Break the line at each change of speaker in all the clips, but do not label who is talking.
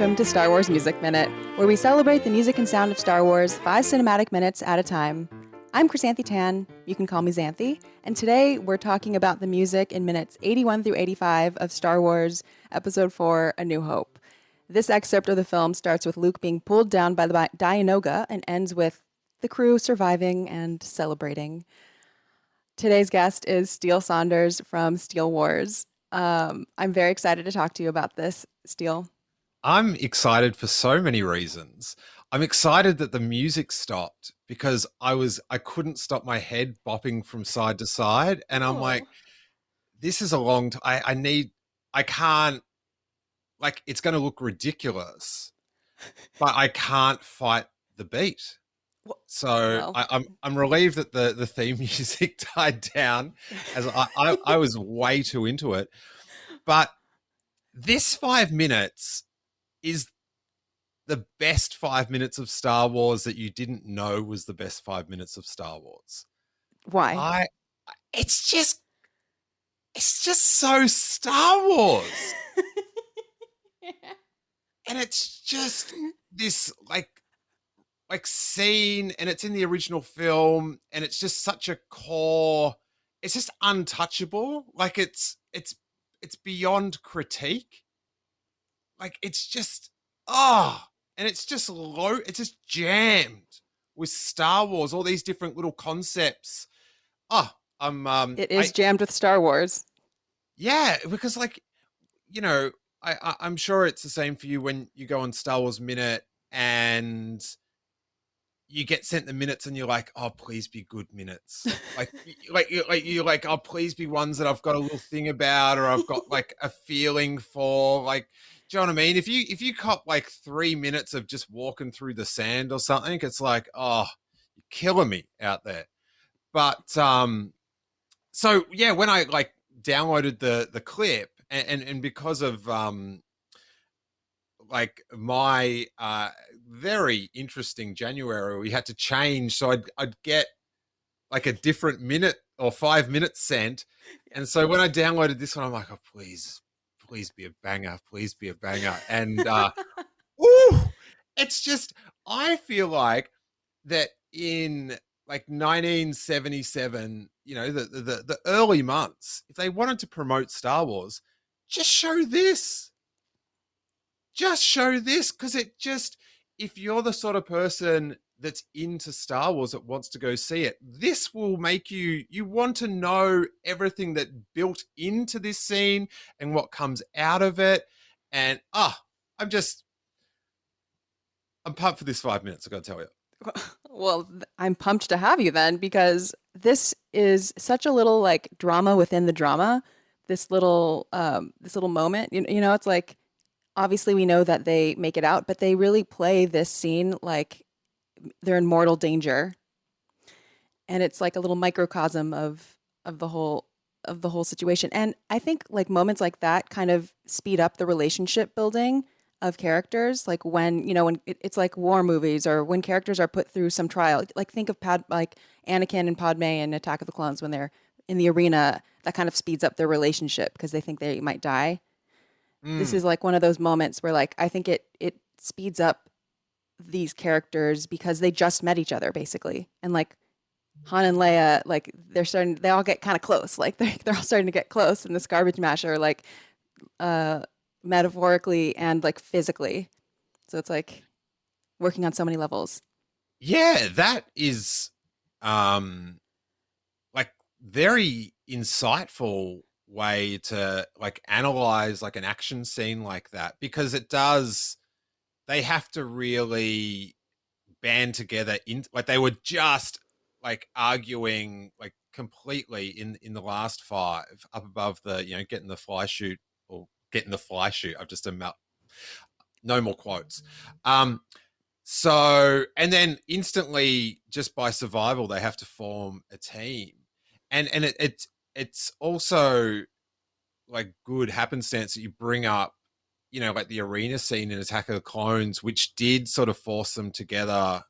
welcome to Star Wars Music Minute, where we celebrate the music and sound of Star Wars 5 cinematic minutes at a time. I'm Chrysanthi Tan, you can call me Xanthi, and today we're talking about the music in minutes 81 through 85 of Star Wars Episode 4, A New Hope. This excerpt of the film starts with Luke being pulled down by the Dianoga and ends with the crew surviving and celebrating. Today's guest is Steele Saunders from Steele Wars. I'm very excited to talk to you about this, Steele.
I'm excited for so many reasons. I'm excited that the music stopped because I couldn't stop my head bopping from side to side. And I'm like, this is a long time. I can't, like, it's going to look ridiculous, but I can't fight the beat. So I'm relieved that the theme music died down as I was way too into it. But this 5 minutes is the best 5 minutes of Star Wars that you didn't know was the best 5 minutes of Star Wars.
Why?
It's just so Star Wars. And it's just this like scene, and it's in the original film, and it's just such a core, it's just untouchable. Like it's beyond critique. Like it's just, and it's just it's just jammed with Star Wars, all these different little concepts.
It is jammed with Star Wars.
Yeah, because I'm sure it's the same for you when you go on Star Wars Minute and you get sent the minutes and you're like, oh, please be good minutes. you're like, oh, please be ones that I've got a little thing about, or I've got like a feeling for, like, do you know what I mean? If you cop like 3 minutes of just walking through the sand or something, it's like, oh, you're killing me out there. But so yeah, when I like downloaded the clip and because of like my very interesting January, we had to change, so I'd get like a different minute or 5 minutes sent, and so when I downloaded this one, I'm like, oh, please be a banger, please be a banger. And it's just, I feel like that in like 1977, the early months, if they wanted to promote Star Wars, just show this, because it just, if you're the sort of person that's into Star Wars that wants to go see it, this will make you want to know everything that built into this scene and what comes out of it. And I'm pumped for this 5 minutes, I gotta tell you.
Well, I'm pumped to have you then, because this is such a little like drama within the drama. This little moment, it's like, obviously we know that they make it out, but they really play this scene like they're in mortal danger, and it's like a little microcosm of the whole situation. And I think like moments like that kind of speed up the relationship building of characters. Like when it's like war movies, or when characters are put through some trial. Like think of like Anakin and Padme in Attack of the Clones, when they're in the arena. That kind of speeds up their relationship because they think they might die. This is like one of those moments where like I think it speeds up these characters because they just met each other basically, and like Han and Leia, like they all get kind of close, like they're all starting to get close in this garbage masher, like metaphorically and like physically. So it's like working on so many levels.
Yeah, that is like very insightful way to like analyze like an action scene like that, because they have to really band together in, like they were just like arguing like completely in the last 5 up above the getting the fly shoot. I've just no more quotes. So, and then instantly, just by survival, they have to form a team, and it's also like good happenstance that you bring up, like the arena scene in Attack of the Clones, which did sort of force them together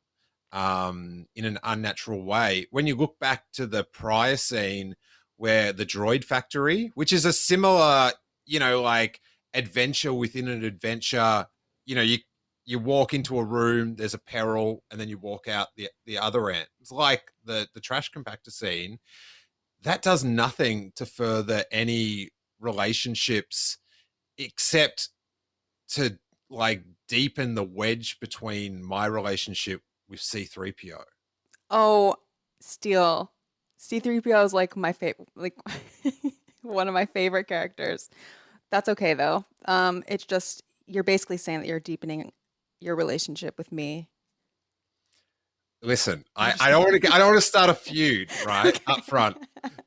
in an unnatural way. When you look back to the prior scene where the droid factory, which is a similar, like adventure within an adventure, you walk into a room, there's a peril, and then you walk out the other end. It's like the trash compactor scene. That does nothing to further any relationships except to like deepen the wedge between my relationship with C3PO.
Oh, Steele. C3PO is like my favorite, like one of my favorite characters. That's okay though. It's just you're basically saying that you're deepening your relationship with me.
Listen,
I'm
I,
just
I don't
kidding.
want to I don't want to start a feud right up
Okay.
front,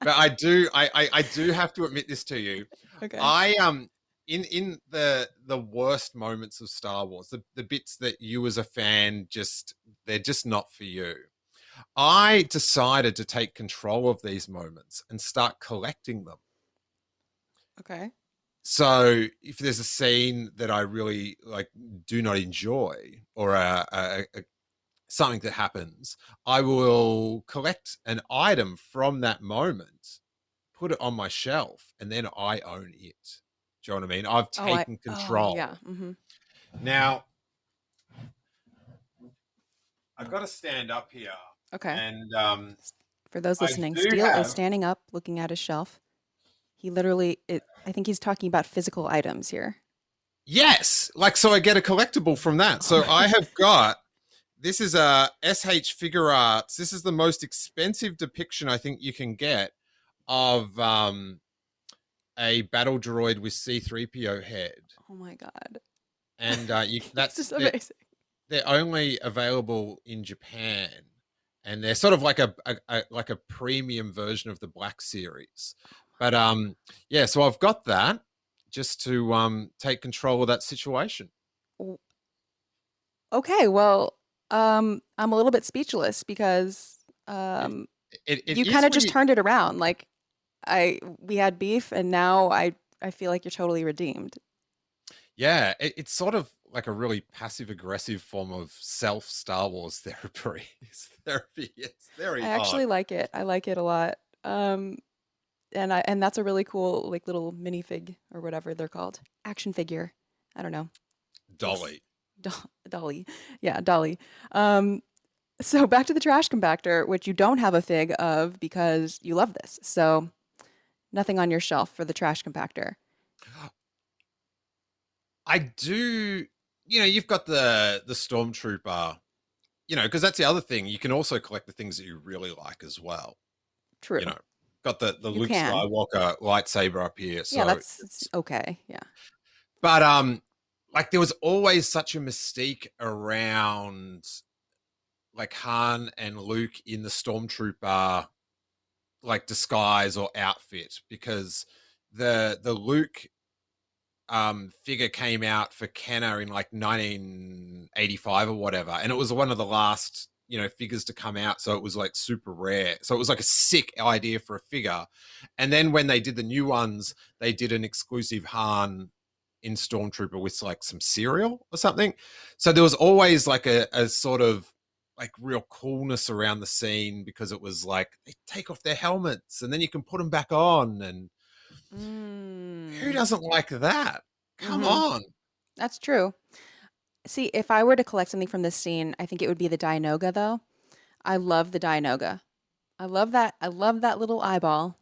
but I do have to admit this to you.
Okay.
I in the worst moments of Star Wars, the bits that you as a fan just they're just not for you. I decided to take control of these moments and start collecting them.
Okay.
So if there's a scene that I really like do not enjoy or something that happens, I will collect an item from that moment, put it on my shelf, and then I own it. Do you know what I mean? I've taken
Oh yeah.
control. Now, I've got to stand up here,
Okay.
and
For those
I
listening,
do
Steele is
have,
standing up looking at his shelf. He literally I think he's talking about physical items here.
yes, like, so I get a collectible from that. So
Oh.
I have got, this is a SH Figure Arts. This is the most expensive depiction I think you can get of a battle droid with C3PO head.
Oh my God.
And
This is amazing.
they're only available in Japan, and they're sort of like a premium version of the Black Series. But yeah, so I've got that just to take control of that situation.
W- Okay, well, I'm a little bit speechless because
It, it
you kind
is
of
when
just
you,
turned it around. Like we had beef and now I feel like you're totally redeemed.
yeah, it's sort of like a really passive aggressive form of self Star Wars therapy. Therapy. It's
I
very odd.
actually like it. I like it a lot. And that's a really cool like little minifig or whatever they're called. Action figure. I don't know. Looks
Dolly.
Dolly. Yeah, Dolly. Um, so back to the trash compactor, which you don't have a fig of because you love this. So nothing on your shelf for the trash compactor.
I do, you've got the Stormtrooper, because that's the other thing. You can also collect the things that you really like as well. You
True.
know, got the
You
Luke
can.
Skywalker lightsaber up here.
Yeah,
So
that's
it's,
okay. Yeah.
but like there was always such a mystique around like Han and Luke in the Stormtrooper like disguise or outfit, because the Luke figure came out for Kenner in like 1985 or whatever, and it was one of the last figures to come out, so it was like super rare, so it was like a sick idea for a figure. And then when they did the new ones, they did an exclusive Han in Stormtrooper with like some cereal or something. So there was always like a sort of like real coolness around the scene, because it was like they take off their helmets and then you can put them back on, and who
Mm.
doesn't like that? Come
Mm-hmm.
on.
That's true. See, if I were to collect something from this scene, I think it would be the Dianoga, though. I love the Dianoga. I love that. I love that little eyeball.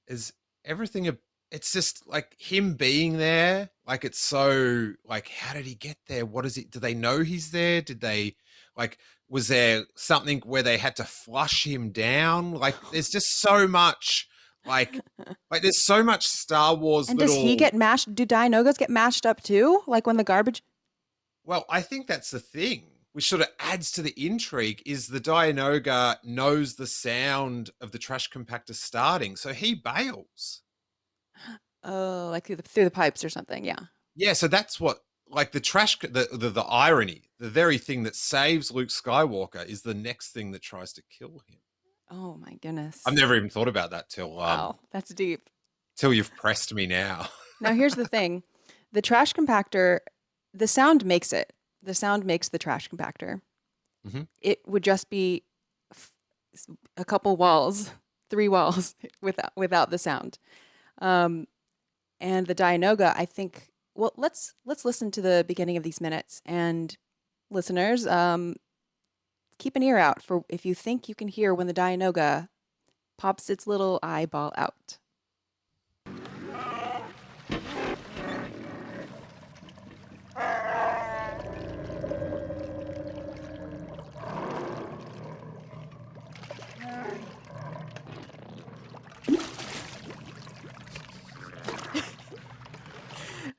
Is everything it's just like him being there, like it's so like, how did he get there? What is it? Do they know he's there? Did they like, was there something where they had to flush him down? Like there's just so much like there's so much Star Wars
And does he
little,
get mashed? Do Dianogas get mashed up too? Like when the garbage?
well, I think that's the thing which sort of adds to the intrigue, is the Dianoga knows the sound of the trash compactor starting, so he bails.
Oh, like through the pipes or something. Yeah.
Yeah, so that's what, like the trash, the irony, the very thing that saves Luke Skywalker is the next thing that tries to kill him.
Oh my
I've
goodness.
never even thought about that
Wow, that's deep.
till you've pressed me now.
Now here's the thing. The trash compactor, the sound makes it. The sound makes the trash compactor.
Hmm.
It would just be a couple walls, three walls without the sound. Um, and the Dianoga, I think Well, let's listen to the beginning of these minutes, and listeners, keep an ear out for if you think you can hear when the Dianoga pops its little eyeball out.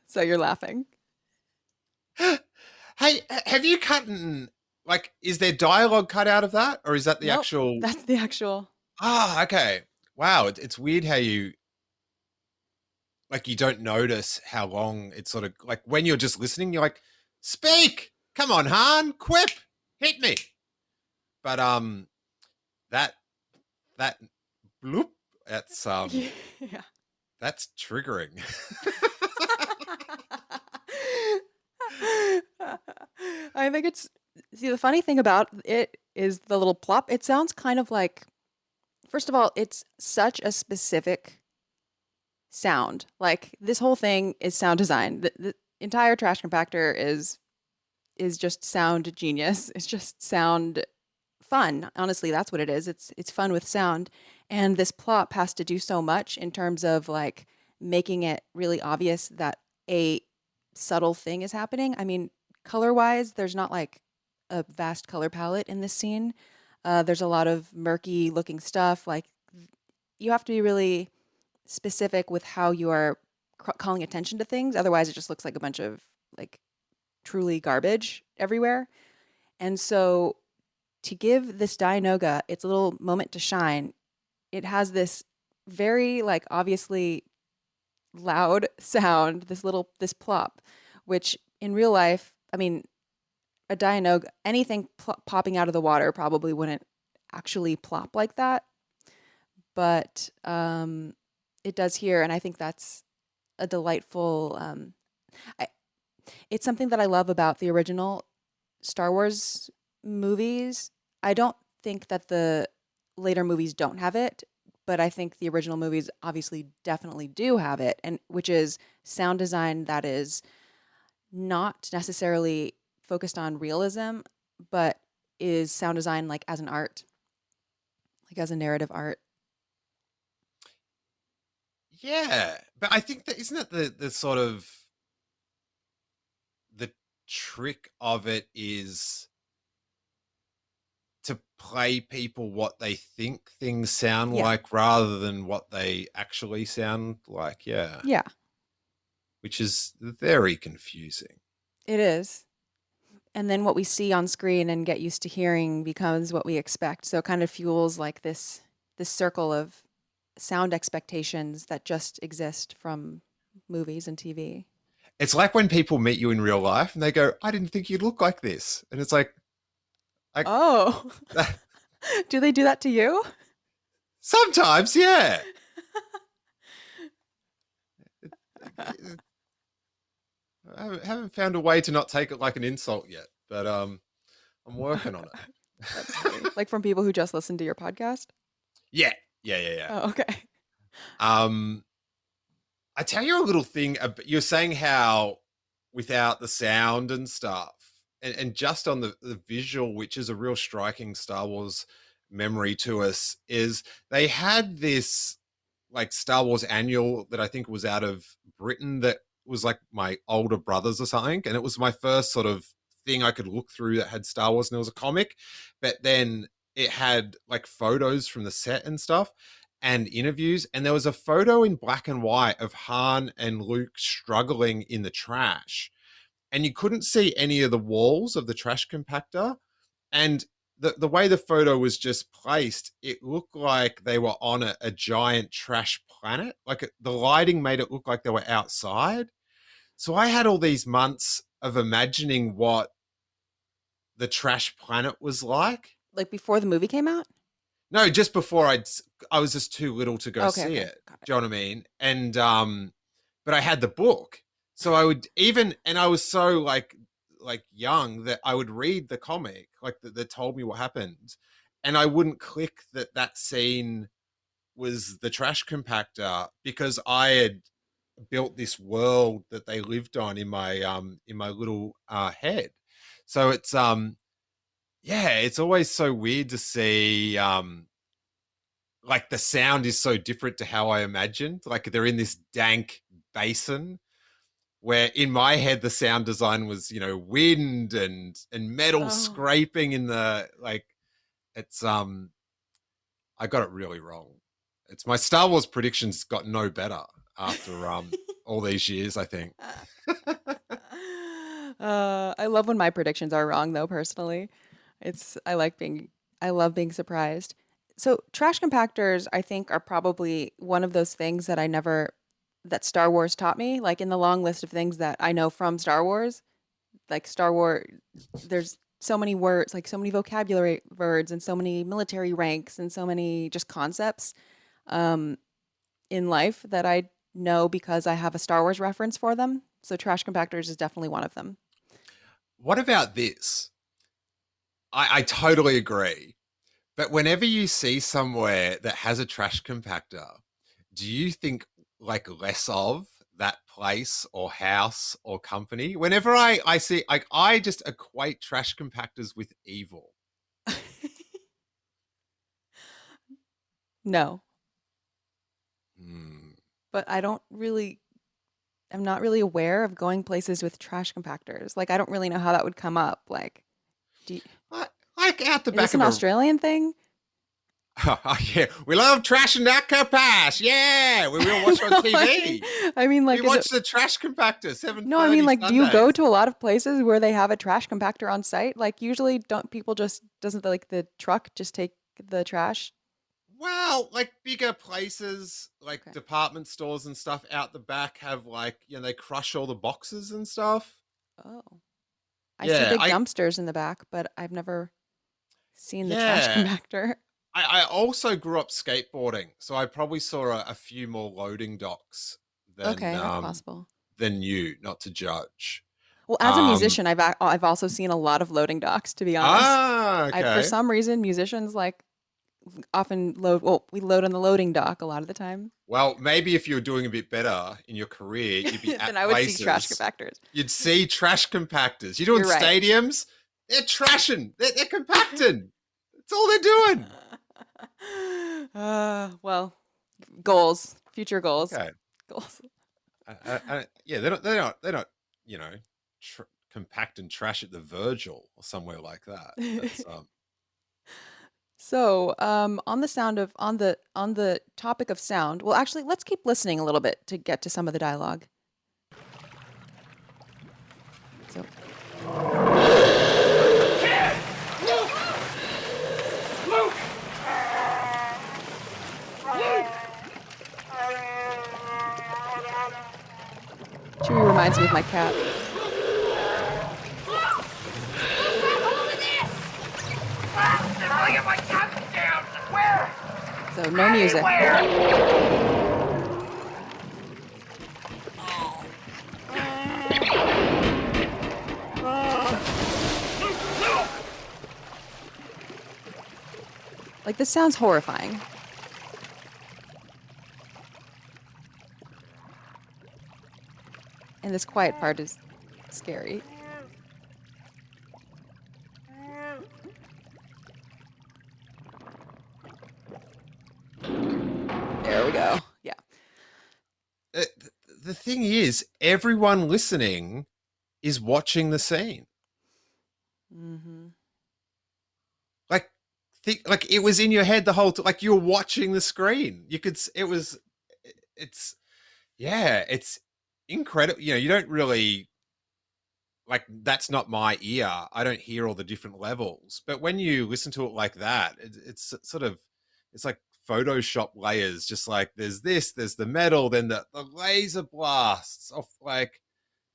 So you're laughing.
Hey, have you cut like, is there dialogue cut out of that? Or is that the
Nope,
actual?
that's the actual.
Ah, okay. Wow. It's weird how you, like, you don't notice how long it's sort of like when you're just listening, you're like, speak, come on, Han, quip, hit me. But, that, that bloop,
Yeah.
that's triggering.
I think it's see the funny thing about it is the little plop. It sounds kind of like first of all, it's such a specific sound. Like this whole thing is sound design. The entire Trash Compactor is just sound genius. It's just sound fun. Honestly, that's what it is. It's fun with sound. And this plop has to do so much in terms of like making it really obvious that a subtle thing is happening. I mean, color-wise, there's not like a vast color palette in this scene. There's a lot of murky looking stuff. Like you have to be really specific with how you are calling attention to things. Otherwise, it just looks like a bunch of like truly garbage everywhere. And so to give this Dianoga its little moment to shine, it has this very like obviously loud sound, this plop, which in real life, I mean, a Dianoga, anything popping out of the water probably wouldn't actually plop like that, but it does here, and I think that's a delightful. I, it's something that I love about the original Star Wars movies. I don't think that the later movies don't have it, but I think the original movies obviously definitely do have it, and which is sound design that is not necessarily focused on realism, but is sound design like as an art, like as a narrative art.
Yeah. But I think that isn't it the sort of the trick of it is to play people what they think things sound
Yeah.
like rather than what they actually sound like. Yeah.
Yeah,
Which is very confusing.
it is. And then what we see on screen and get used to hearing becomes what we expect. So it kind of fuels like this circle of sound expectations that just exist from movies and TV.
It's like when people meet you in real life and they go, I didn't think you'd look like this. And it's like
Oh, do they do that to you?
sometimes, yeah. I haven't found a way to not take it like an insult yet, but I'm working on it.
That's funny. Like from people who just listen to your podcast?
Yeah, yeah.
Oh, okay.
Um, I tell you a little thing. You're saying how without the sound and stuff, and just on the visual, which is a real striking Star Wars memory to us, is they had this like Star Wars annual that I think was out of Britain that was like my older brothers or something. And it was my first sort of thing I could look through that had Star Wars and it was a comic. But then it had like photos from the set and stuff and interviews. And there was a photo in black and white of Han and Luke struggling in the trash. And you couldn't see any of the walls of the trash compactor. And the way the photo was just placed, it looked like they were on a giant trash planet. Like the lighting made it look like they were outside. So I had all these months of imagining what the trash planet was like.
Like before the movie came out?
No, just before I was just too little to go
Okay,
see
okay.
it.
Got
Do you know what I mean? And but I had the book. So I would even and I was so like young that I would read the comic like that told me what happened and I wouldn't click that scene was the trash compactor because I had built this world that they lived on in my little head. So it's yeah, it's always so weird to see like the sound is so different to how I imagined. Like they're in this dank basin where in my head the sound design was, you know, wind and metal
Oh.
scraping in the like it's I got it really wrong. It's my Star Wars predictions got no better after all these years, I think.
I love when my predictions are wrong though, personally. It's I love being surprised. So trash compactors, I think, are probably one of those things that I never that Star Wars taught me. Like in the long list of things that I know from Star Wars, like Star Wars, there's so many words, like so many vocabulary words and so many military ranks and so many just concepts um, in life that I know because I have a Star Wars reference for them. So trash compactors is definitely one of them.
What about this? I totally agree. But whenever you see somewhere that has a trash compactor, do you think like less of that place or house or company? Whenever I see like I just equate trash compactors with evil.
No,
Hmm.
but I'm not really aware of going places with trash compactors. Like, I don't really know how that would come up. Like, do you,
Like out the
is this
back
an
of a
Australian thing?
oh, yeah, we love trash and pass. Yeah, we will watch on
No,
TV. We
like, is it,
watch the trash compactor
no, I mean,
7:30
like, do you go
Sundays.
to a lot of places where they have a trash compactor on site? Like, usually don't people just, doesn't like the truck just take the trash?
Well, like bigger places, like
Okay.
department stores and stuff out the back have like, you know, they crush all the boxes and stuff.
Oh, I see
Yeah,
big dumpsters in the back, but I've never seen the trash
yeah.
compactor.
I also grew up skateboarding, so I probably saw a few more loading docks
Okay, that's possible.
than you, not to judge.
Well, as a
Um,
musician, I've also seen a lot of loading docks, to be honest. I for
okay.
some reason musicians like often load well, we load on the loading dock a lot of the time.
Well, maybe if you were doing a bit better in your career, you'd be
Then
at
I would see trash
places,
compactors.
you'd see trash compactors. You're doing
You're right.
stadiums, they're trashing, they're compacting. That's all they're doing.
Well, goals, future goals,
Okay.
goals.
Yeah, they're not, you know, compact and trash at the Virgil or somewhere like that. That's
So, on the sound of on the topic of sound, well, actually, let's keep listening a little bit to get to some of the dialogue. So, Chewie reminds me of my cat. So, no music. Like, this sounds horrifying. And this quiet part is scary. There we go. Yeah.
uh, the thing is, everyone listening is watching the scene.
Hmm.
Like, like it was in your head the whole time. Like you were watching the screen. You could. It was. It's. Yeah. It's incredible. You know, you don't really like. That's not my ear. I don't hear all the different levels. But when you listen to it like that, it's sort of. It's like Photoshop layers. Just like there's this, there's the metal, then the laser blasts off like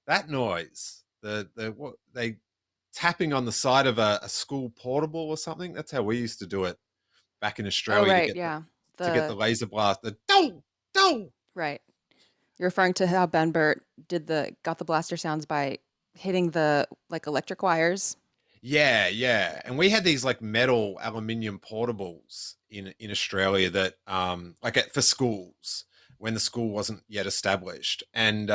that noise. The what they tapping on the side of a school portable or something. That's how we used to do it back in
Oh,
Australia
right. Yeah.
to get the
The
laser blast. The do do.
right. You're referring to how Ben Burtt got the blaster sounds by hitting the like electric wires.
Yeah, yeah. And we had these like metal aluminium portables in Australia that like for schools when the school wasn't yet established. And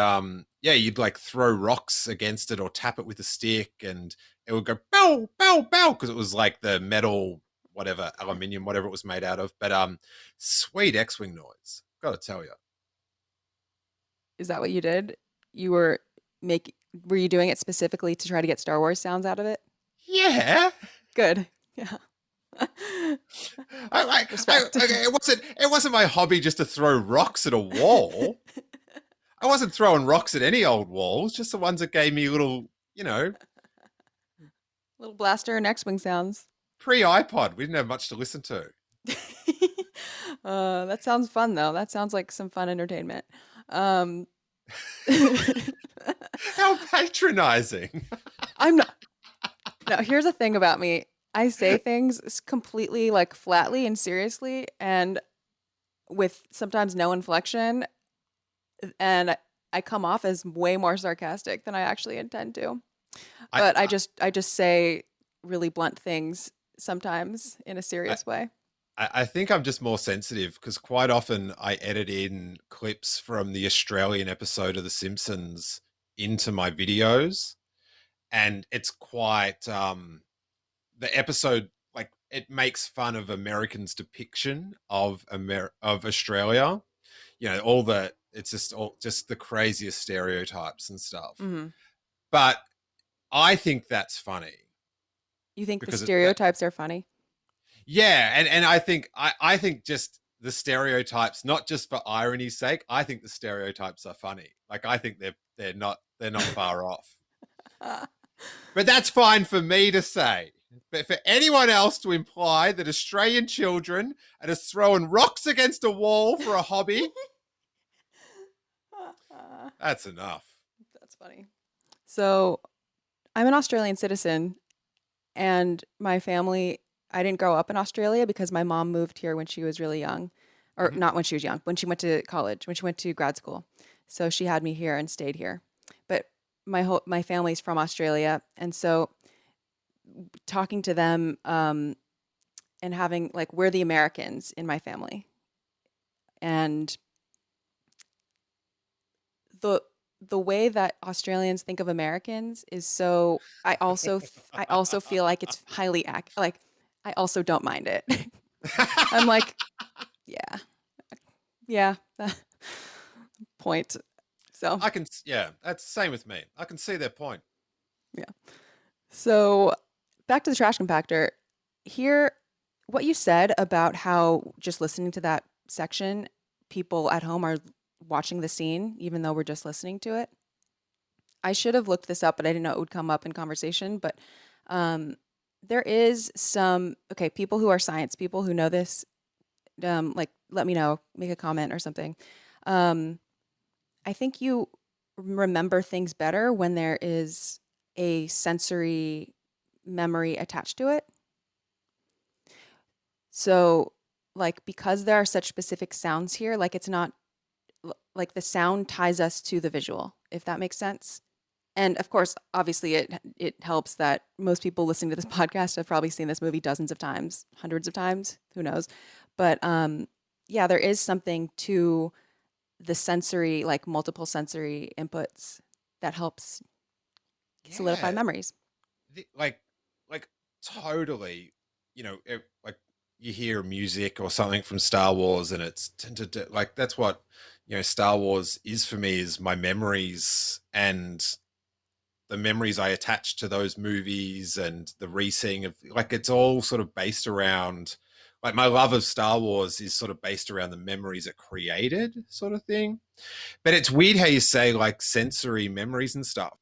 yeah, you'd like throw rocks against it or tap it with a stick, and it would go bow, bow, bow, because it was like the metal, whatever, aluminium, whatever it was made out of. But sweet X-Wing noise, gotta tell you.
Is that what you did? You were make were you doing it specifically to try to get Star Wars sounds out of it?
Yeah.
Good. Yeah. Respect.
It wasn't my hobby just to throw rocks at a wall. I wasn't throwing rocks at any old walls, just the ones that gave me little,
Little blaster and X-wing sounds.
pre-iPod. We didn't have much to listen to.
That sounds fun though. That sounds like some fun entertainment. Um,
How patronizing.
I'm not. Now, here's the thing about me. I say things completely like flatly and seriously, and with sometimes no inflection, and I come off as way more sarcastic than I actually intend to.
I,
But I just say really blunt things sometimes in a serious way.
I think I'm just more sensitive because quite often I edit in clips from the Australian episode of The Simpsons into my videos, and it's quite the episode, like, it makes fun of Americans' depiction of of Australia. All the it's just the craziest stereotypes and stuff.
Hmm.
But I think that's funny
You think the
because
stereotypes are funny?
yeah, and I think just the stereotypes, not just for irony's sake, I think the stereotypes are funny. Like, I think they're not far off. But that's fine for me to say. But for anyone else to imply that Australian children are just throwing rocks against a wall for a hobby, that's enough.
That's funny. So, I'm an Australian citizen, and my family, I didn't grow up in Australia because my mom moved here when she was really young, or
Mhm.
not when she was young, when she went to college, when she went to grad school. So she had me here and stayed here. But my family's from Australia, and so talking to them and having like we're the Americans in my family, and the the way that Australians think of Americans is so I also feel like it's highly like I also don't mind it. I'm like, yeah, yeah, point. So,
Yeah, that's the same with me. I can see their point.
yeah. So, back to the trash compactor. Here, what you said about how just listening to that section, people at home are watching the scene, even though we're just listening to it. I should have looked this up, but I didn't know it would come up in conversation. But um, there is some, okay, people who are science people who know this, like, let me know, make a comment or something. Um, I think you remember things better when there is a sensory memory attached to it. So, like, because there are such specific sounds here, like, it's not like the sound ties us to the visual, if that makes sense. And of course, obviously, it helps that most people listening to this podcast have probably seen this movie dozens of times, hundreds of times, who knows. But yeah, there is something to the sensory, like multiple sensory inputs that helps solidify
Yeah,
memories.
like totally. Like, you hear music or something from Star Wars, and it's like, that's what Star Wars is for me, is my memories and the memories I attach to those movies and the re-seeing of, like, it's all sort of based around, like, my love of Star Wars is sort of based around the memories it created, sort of thing. But it's weird how you say like sensory memories and stuff.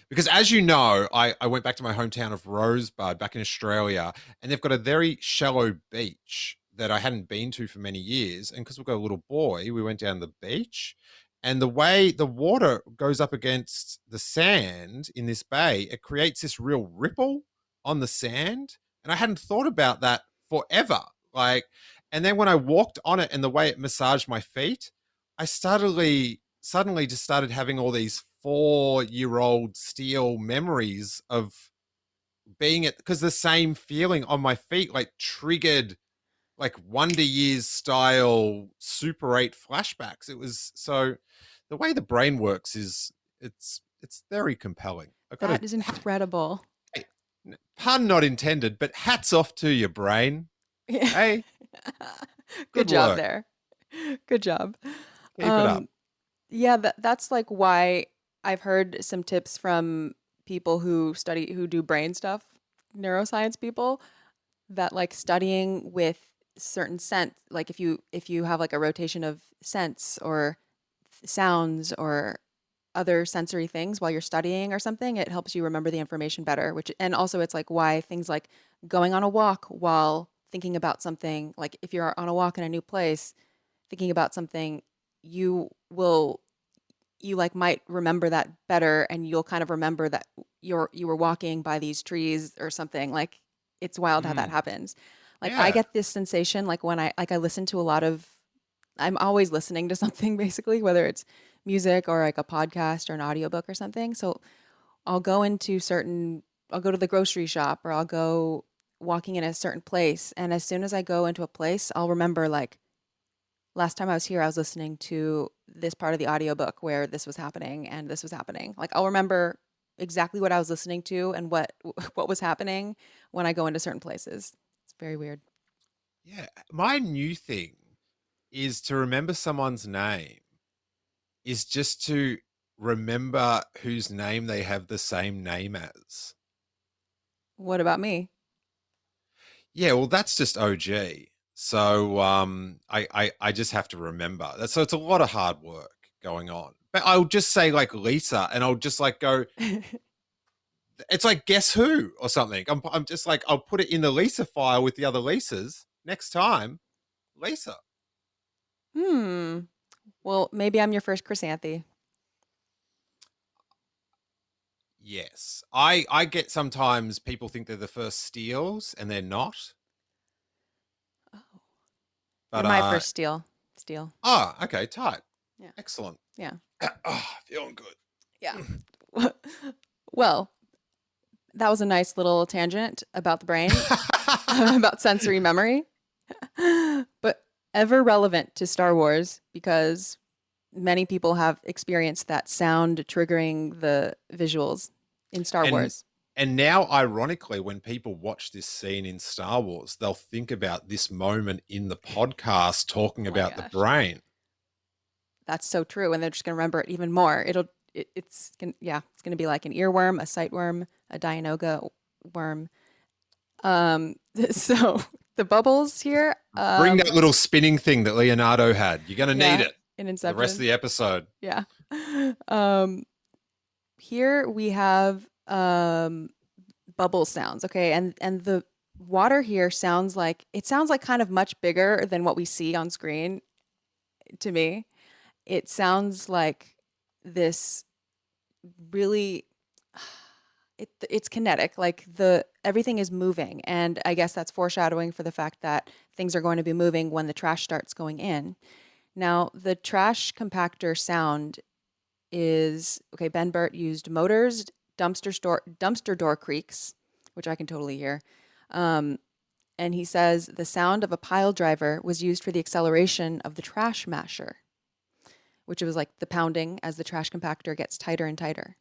Because as you know, I went back to my hometown of Rosebud back in Australia, and they've got a very shallow beach that I hadn't been to for many years. And because we've got a little boy, we went down the beach. And the way the water goes up against the sand in this bay, it creates this real ripple on the sand. And I hadn't thought about that forever. Like, and then when I walked on it and the way it massaged my feet, I suddenly just started having all these 4-year-old Steele memories of being it, because the same feeling on my feet like triggered like Wonder Years style Super 8 flashbacks. It was so the way the brain works is it's very compelling. I got
That
to
is incredible.
hey, pun not intended, but hats off to your brain.
Yeah.
Hey,
Good
good
job
work.
there. Good job.
Keep it up.
Um, yeah, that's like why I've heard some tips from people who do brain stuff, neuroscience people, that like studying with certain scent, like if you have like a rotation of scents or sounds or other sensory things while you're studying or something, it helps you remember the information better, which and also it's like why things like going on a walk while thinking about something, like if you're on a walk in a new place, thinking about something, you will you like might remember that better and you'll kind of remember that you were walking by these trees or something. Like it's wild how that
Mm,
happens. Like I
yeah.
get this sensation like when I listen to a lot of I'm always listening to something basically, whether it's music or like a podcast or an audiobook or something. So I'll go into certain I'll go to the grocery shop or I'll go walking in a certain place and as soon as I go into a place, I'll remember like last time I was here, I was listening to this part of the audiobook where this was happening and this was happening. Like I'll remember exactly what I was listening to and what was happening when I go into certain places. It's very weird.
Yeah. My new thing is to remember someone's name is just to remember whose name they have the same name as.
What about me?
Yeah, well, that's just OG. So I just have to remember that. So it's a lot of hard work going on. But I'll just say like Lisa, and I'll just like go. It's like Guess Who or something. I'm just like I'll put it in the Lisa file with the other Lisas next time. Lisa.
Hmm. Well, maybe I'm your first chrysanthi.
Yes, I get sometimes people think they're the first Steels and they're not.
Oh, you're
But
my first steal. Steal.
okay, tight,
Yeah.
excellent.
Yeah.
Feeling good.
Yeah. Well, that was a nice little tangent about the brain, about sensory memory, but ever relevant to Star Wars because many people have experienced that sound triggering the visuals in Star
and
Wars.
and now, ironically, when people watch this scene in Star Wars, they'll think about this moment in the podcast talking
Oh my
about the
gosh.
brain.
That's so true. And they're just going to remember it even more. It's going to be like an earworm, a sightworm, a Dianoga worm. So the bubbles here,
Bring that little spinning thing that Leonardo had. You're going to need
yeah,
it
in
for the rest of
Inception.
the episode.
Yeah. Um, here we have bubble sounds. Okay, and the water here sounds like kind of much bigger than what we see on screen to me. It sounds like this really it's kinetic, like the everything is moving, and I guess that's foreshadowing for the fact that things are going to be moving when the trash starts going in. Now, the trash compactor sound is okay. Ben Burtt used motors, dumpster door creaks, which I can totally hear. Um, and he says the sound of a pile driver was used for the acceleration of the trash masher, which was like the pounding as the trash compactor gets tighter and tighter.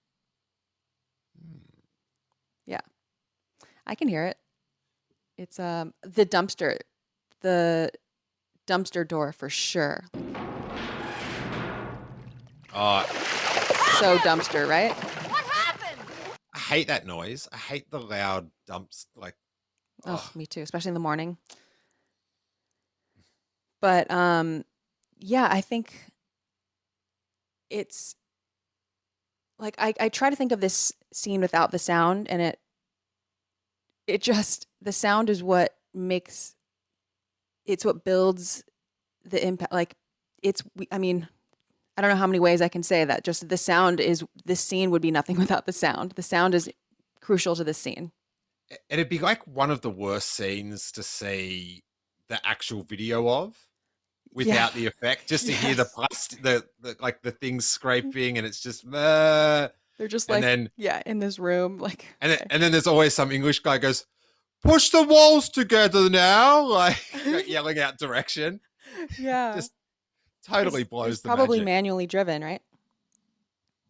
Yeah, I can hear it. It's the dumpster door for sure.
Uh,
So dumpster, right?
I hate that noise. I hate the loud dumps. Like,
Oh,
oh,
me too, especially in the morning. But yeah, I think it's like I try to think of this scene without the sound, and it just the sound is what makes it's what builds the impact. Like I mean, I don't know how many ways I can say that. Just the sound is this scene would be nothing without the sound. The sound is crucial to this scene.
and it'd be like one of the worst scenes to see the actual video of
Yeah.
without the effect, just to hear the
Yes.
plastic, the like the things scraping, and it's just,
They're just
and
like,
then
yeah, in this room. Like, okay.
and then there's always some English guy goes, push the walls together now, like yelling out direction.
Yeah.
Just totally
It's
blows the
probably
magic.
manually driven, right?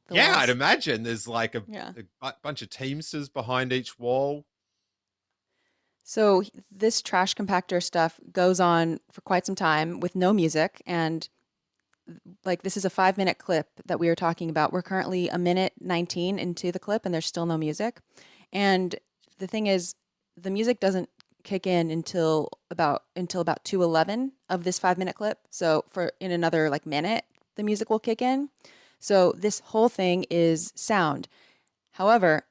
The
Yeah, I'd
walls.
imagine there's like
Yeah.
a bunch of Teamsters behind each wall.
So this trash compactor stuff goes on for quite some time with no music. And like this is a 5 minute clip that we were talking about. We're currently a minute 19 into the clip and there's still no music. And the thing is, the music doesn't kick in until about 2:11 of this 5 minute clip. So for in another like minute, the music will kick in. So this whole thing is sound. However,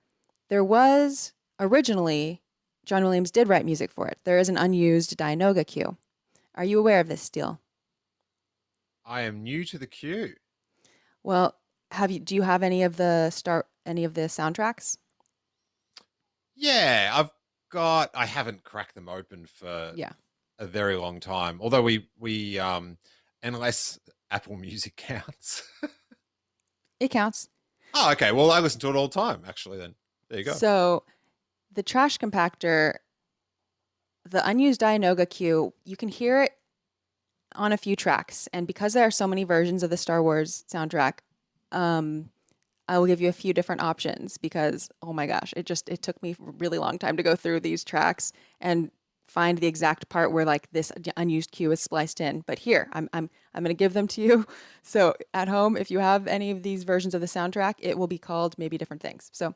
there was originally John Williams did write music for it. There is an unused Dianoga cue. Are you aware of this, Steele?
I am new to the queue.
Well, do you have any of the soundtracks?
Yeah, I haven't cracked them open for
Yeah,
a very long time. Although we unless Apple Music counts.
it counts.
Oh, okay. Well, I listen to it all the time, actually, then. There you go.
So the trash compactor, the unused Dianoga cue, you can hear it on a few tracks. And because there are so many versions of the Star Wars soundtrack, um, I will give you a few different options because oh my gosh, it took me a really long time to go through these tracks and find the exact part where like this unused cue is spliced in. But here, I'm going to give them to you. So at home, if you have any of these versions of the soundtrack, it will be called maybe different things. So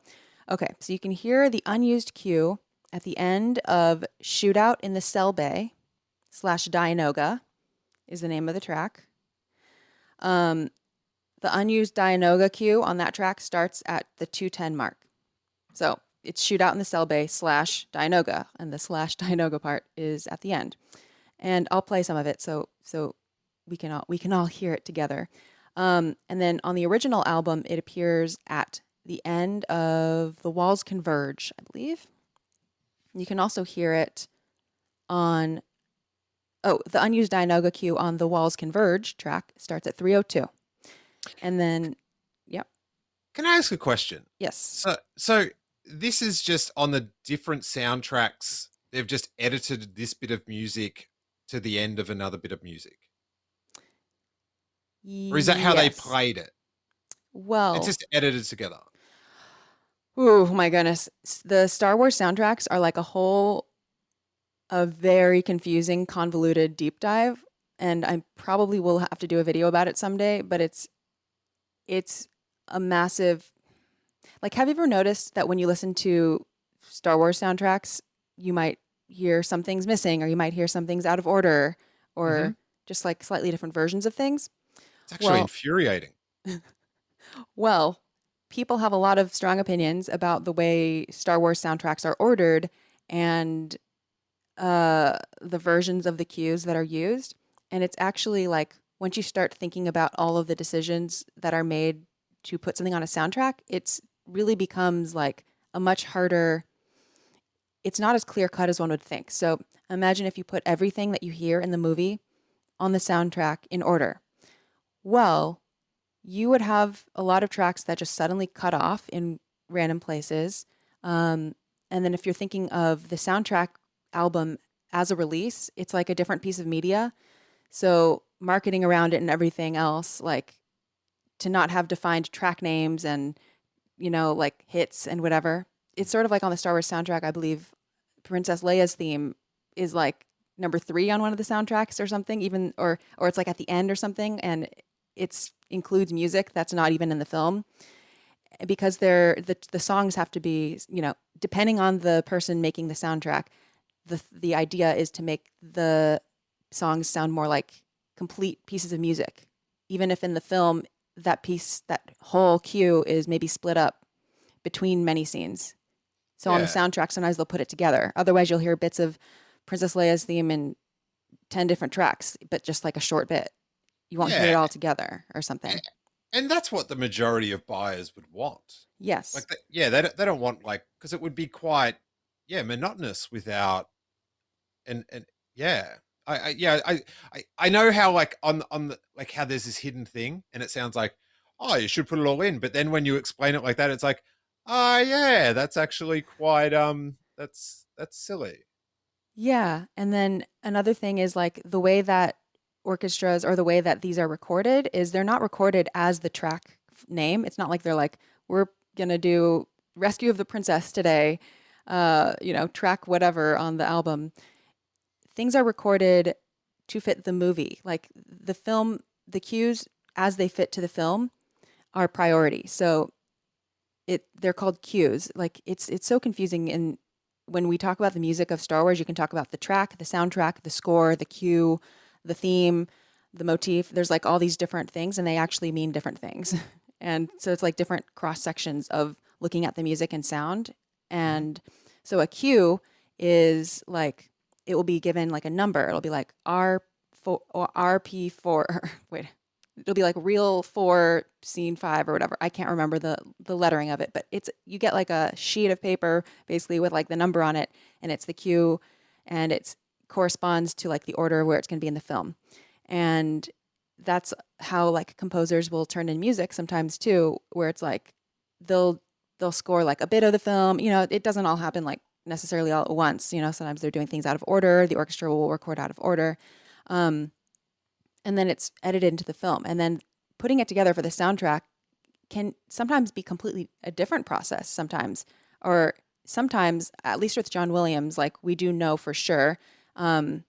okay, so you can hear the unused cue at the end of Shootout in the Cell Bay slash Dianoga is the name of the track. Um, the unused Dianoga cue on that track starts at the 2:10 mark. So it's Shootout in the Cell Bay slash Dianoga, and the slash Dianoga part is at the end. And I'll play some of it so we can all hear it together. And then on the original album, it appears at the end of The Walls Converge, I believe. You can also hear it on the unused Dianoga cue on The Walls Converge track starts at 3:02. And then, yep,
Can I ask a question?
yes.
So this is just on the different soundtracks. They've just edited this bit of music to the end of another bit of music, or is that how they
Yes.
played it? It's
Well,
just edited together.
oh my goodness. The Star Wars soundtracks are like a very confusing, convoluted deep dive. And I probably will have to do a video about it someday, but it's a massive like have you ever noticed that when you listen to Star Wars soundtracks, you might hear some things missing or you might hear some things out of order
Hmm.
or just like slightly different versions of things?
It's actually
Well,
infuriating.
well, people have a lot of strong opinions about the way Star Wars soundtracks are ordered and the versions of the cues that are used. And it's actually like once you start thinking about all of the decisions that are made to put something on a soundtrack, it's really becomes like a much harder, it's not as clear cut as one would think. So imagine if you put everything that you hear in the movie on the soundtrack in order. Well, you would have a lot of tracks that just suddenly cut off in random places. And then if you're thinking of the soundtrack album as a release, it's like a different piece of media. So marketing around it and everything else, like to not have defined track names and, like hits and whatever. It's sort of like on the Star Wars soundtrack, I believe Princess Leia's theme is like number 3 on one of the soundtracks or something, even or it's like at the end or something, and it's includes music that's not even in the film because the songs have to be, depending on the person making the soundtrack, the idea is to make the songs sound more like complete pieces of music, even if in the film that whole cue is maybe split up between many scenes. So on the
Yeah,
soundtrack, sometimes they'll put it together. Otherwise, you'll hear bits of Princess Leia's theme in 10 different tracks, but just like a short bit. You won't hear it
yeah,
all together or
a-
something.
and that's what the majority of buyers would want.
Yes.
Like, yeah, they don't want like because it would be quite monotonous without and yeah. I know how like on the like how there's this hidden thing and it sounds like oh you should put it all in, but then when you explain it like that, it's like oh yeah, that's actually quite that's silly.
Yeah. And then another thing is like the way that orchestras or the way that these are recorded is they're not recorded as the track name. It's not like they're like, we're going to do Rescue of the Princess today, track whatever on the album. Things are recorded to fit the movie. Like the film, the cues as they fit to the film are priority. So they're called cues. Like it's so confusing. And when we talk about the music of Star Wars, you can talk about the track, the soundtrack, the score, the cue, the theme, the motif. There's like all these different things, and they actually mean different things. And so it's like different cross sections of looking at the music and sound.
Mhm.
And so a cue is like it will be given like a number. It'll be like R4 or RP4. Wait, it'll be like reel 4 scene 5 or whatever. I can't remember the lettering of it, but it's you get like a sheet of paper basically with like the number on it, and it's the cue, and it's corresponds to like the order where it's going to be in the film. And that's how like composers will turn in music sometimes too, where it's like they'll they'll score like a bit of the film. It doesn't all happen like necessarily all at once. Sometimes they're doing things out of order. The orchestra will record out of order. Um, and then it's edited into the film. And then putting it together for the soundtrack can sometimes be completely a different process sometimes. Or sometimes, at least with John Williams, like we do know for sure, um,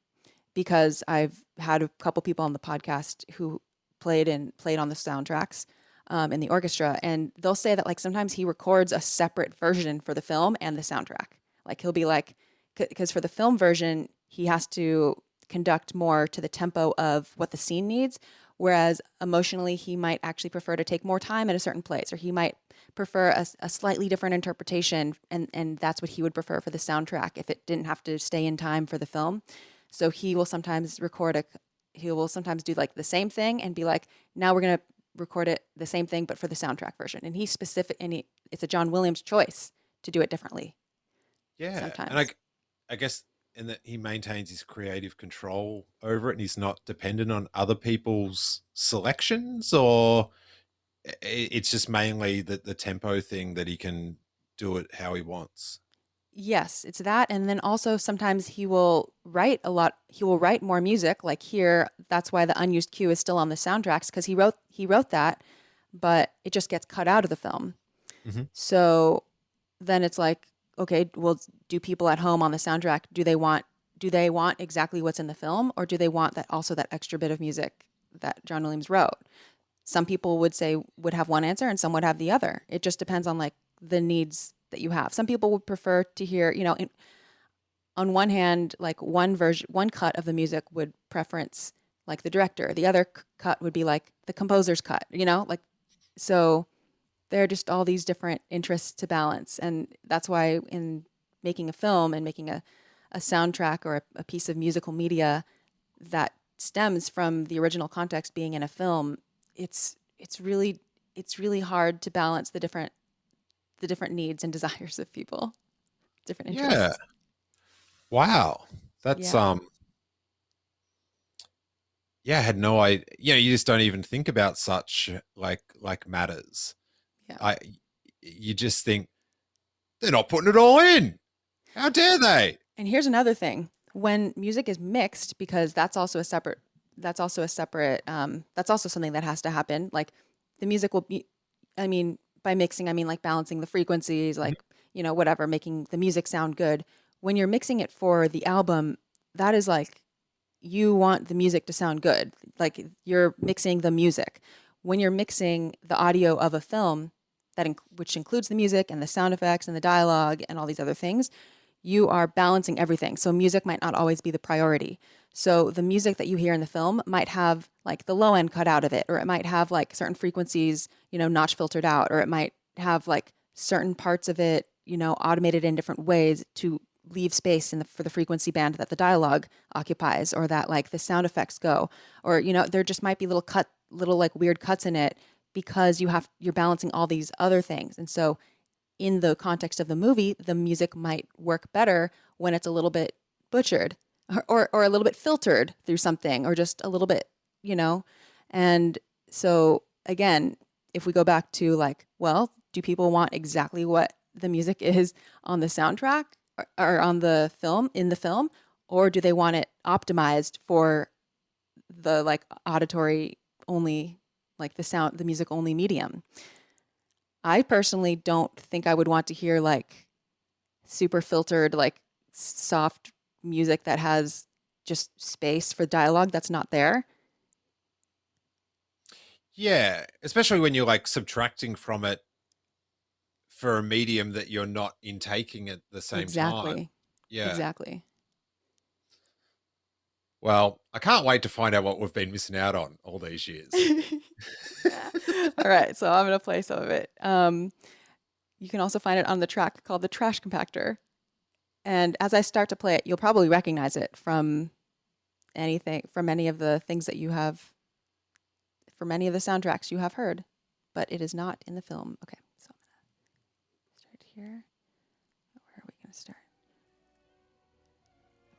because I've had a couple people on the podcast who played on the soundtracks in the orchestra, and they'll say that like sometimes he records a separate version for the film and the soundtrack. Like he'll be like, because for the film version he has to conduct more to the tempo of what the scene needs, whereas emotionally he might actually prefer to take more time at a certain place, or he might prefer a slightly different interpretation, and that's what he would prefer for the soundtrack if it didn't have to stay in time for the film. So he will sometimes do like the same thing and be like, now we're going to record it the same thing, but for the soundtrack version. And he's specific, and it's a John Williams choice to do it differently
Yeah, and
sometimes.
I guess in that he maintains his creative control over it, and he's not dependent on other people's selections, or it's just mainly the tempo thing that he can do it how he wants.
Yes, it's that. And then also sometimes he will write a lot. He will write more music. Like here, that's why the unused cue is still on the soundtracks because he wrote that, but it just gets cut out of the film.
Hmm.
So then it's like, okay, well, do people at home on the soundtrack do they want exactly what's in the film, or do they want that extra bit of music that John Williams wrote? Some people would have one answer, and some would have the other. It just depends on like the needs that you have. Some people would prefer to hear, on one hand, like one cut of the music would preference like the director. The other cut would be like the composer's cut, like so there are just all these different interests to balance. And that's why in making a film and making a soundtrack or a piece of musical media that stems from the original context being in a film, it's really hard to balance the different needs and desires of people, different
Yeah.
interests.
Wow. That's
Yeah.
yeah, I had no idea. You just don't even think about such like matters.
Yeah.
I you just think they're not putting it all in. How dare they?
And here's another thing. When music is mixed, because that's also something that has to happen. Like the music will be, I mean, by mixing, I mean like balancing the frequencies,
Mhm.
like, whatever, making the music sound good. When you're mixing it for the album, that is like you want the music to sound good. Like you're mixing the music. When you're mixing the audio of a film, which includes the music and the sound effects and the dialogue and all these other things, you are balancing everything. So music might not always be the priority. So the music that you hear in the film might have like the low end cut out of it, or it might have like certain frequencies, notch filtered out, or it might have like certain parts of it, automated in different ways to leave space for the frequency band that the dialogue occupies, or that like the sound effects go, or there just might be little like weird cuts in it because you're balancing all these other things. And so in the context of the movie, the music might work better when it's a little bit butchered, or a little bit filtered through something, or just a little bit, you know? And so, again, if we go back to like, well, do people want exactly what the music is on the soundtrack, or on the film, in the film? or do they want it optimized for the like auditory only, like the music only medium? I personally don't think I would want to hear like super filtered, like soft music that has just space for dialogue that's not there.
Yeah, especially when you're like subtracting from it for a medium that you're not intaking at the same time.
Exactly.
Yeah.
Exactly.
Well, I can't wait to find out what we've been missing out on all these years.
All right, so I'm gonna play some of it. You can also find it on the track called the Trash Compactor. And as I start to play it, you'll probably recognize it from any of the things that you have, from any of the soundtracks you have heard, but it is not in the film. Okay, so I'm gonna start here. Where are we gonna start?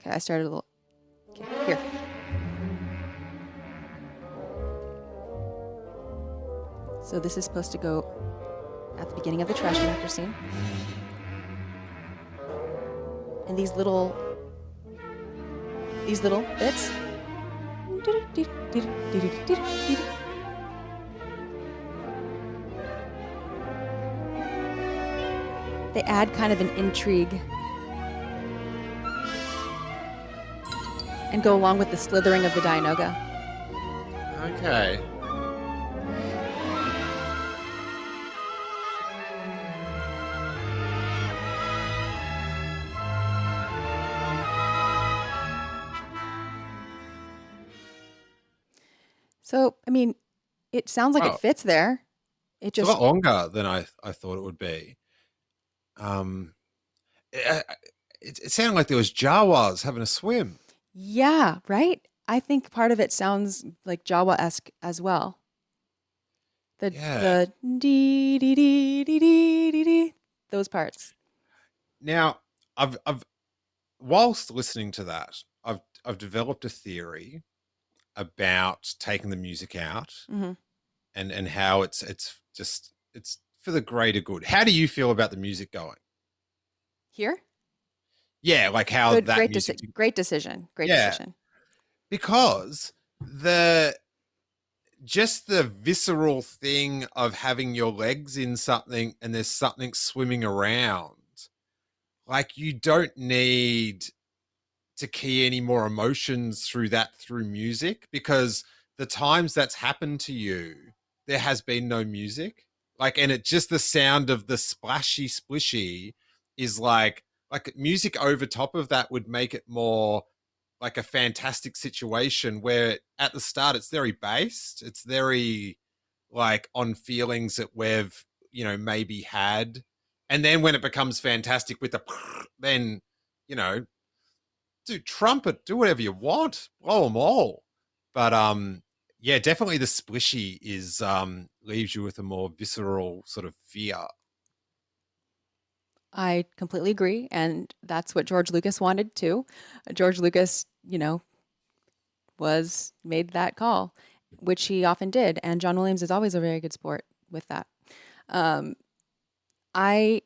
Okay, I started a little. Okay, here. So this is supposed to go at the beginning of the trash compactor scene. And these little bits. They add kind of an intrigue and go along with the slithering of the Dianoga.
Okay.
So, I mean, it sounds like it
Oh,
fits there. It
it's a
just,
lot longer than I thought it would be. Um, it, it sounded like there was Jawas having a swim.
yeah, right? I think part of it sounds like Jawa-esque as well.
Yeah.
The dee dee dee dee dee dee dee, those parts.
Now, I've whilst listening to that, I've developed a theory about taking the music out
Mm-hmm.
and how it's just it's for the greater good. How do you feel about the music going?
Here?
Yeah, like how
Good,
that music.
great decision. Great
Yeah,
decision.
because the just the visceral thing of having your legs in something and there's something swimming around, like you don't need to key any more emotions through music, because the times that's happened to you, there has been no music. Like, and it just the sound of the splashy splishy is like music over top of that would make it more like a fantastic situation where at the start it's very based. It's very like on feelings that we've, maybe had. And then when it becomes fantastic with the then, you know, do trumpet, do whatever you want, blow them all. But yeah, definitely the splishy is leaves you with a more visceral sort of fear.
I completely agree. And that's what George Lucas wanted too. George Lucas, was made that call, which he often did. And John Williams is always a very good sport with that. Um, I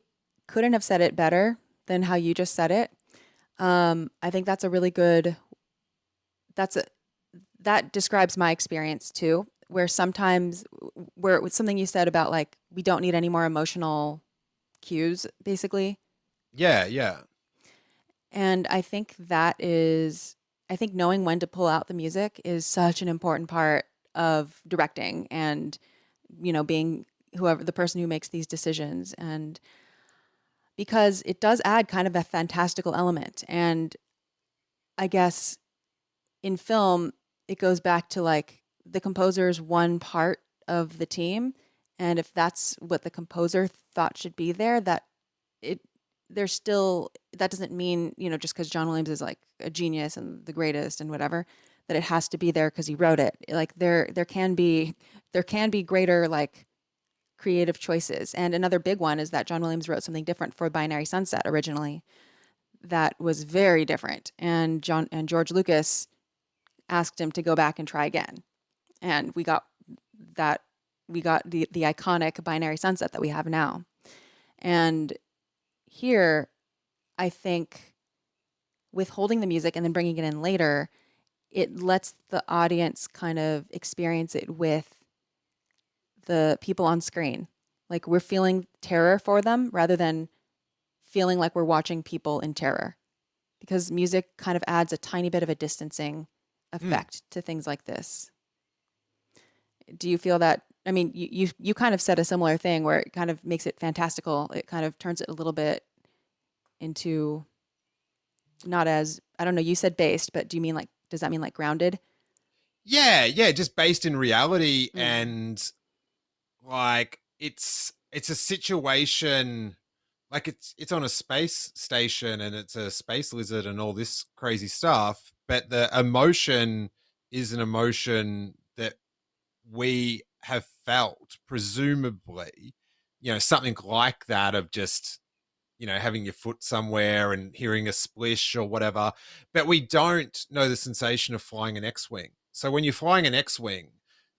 couldn't have said it better than how you just said it. I think that's a really good, that's a, that describes my experience too, where sometimes, where it was something you said about like, we don't need any more emotional cues, basically.
Yeah, yeah.
And I think knowing when to pull out the music is such an important part of directing and, being whoever the person who makes these decisions. And because it does add kind of a fantastical element. And I guess in film, it goes back to like the composer's one part of the team. And if that's what the composer thought should be there, that it there's still, that doesn't mean, just because John Williams is like a genius and the greatest and whatever, that it has to be there because he wrote it. Like there can be greater like creative choices. And another big one is that John Williams wrote something different for Binary Sunset originally that was very different. And George Lucas asked him to go back and try again. And that we got the iconic Binary Sunset that we have now. And here, I think withholding the music and then bringing it in later, it lets the audience kind of experience it with the people on screen. Like we're feeling terror for them rather than feeling like we're watching people in terror, because music kind of adds a tiny bit of a distancing
Mm.
effect to things like this. Do you feel that? I mean, you kind of said a similar thing where it kind of makes it fantastical. It kind of turns it a little bit into not as, I don't know, you said based, but do you mean like, does that mean like grounded?
Yeah, yeah, just based in reality,
Mm.
and like it's a situation, like it's on a space station and it's a space lizard and all this crazy stuff, but the emotion is an emotion that we have felt, presumably, something like that, of just having your foot somewhere and hearing a splish or whatever. But we don't know the sensation of flying an X-Wing. So when you're flying an X-Wing,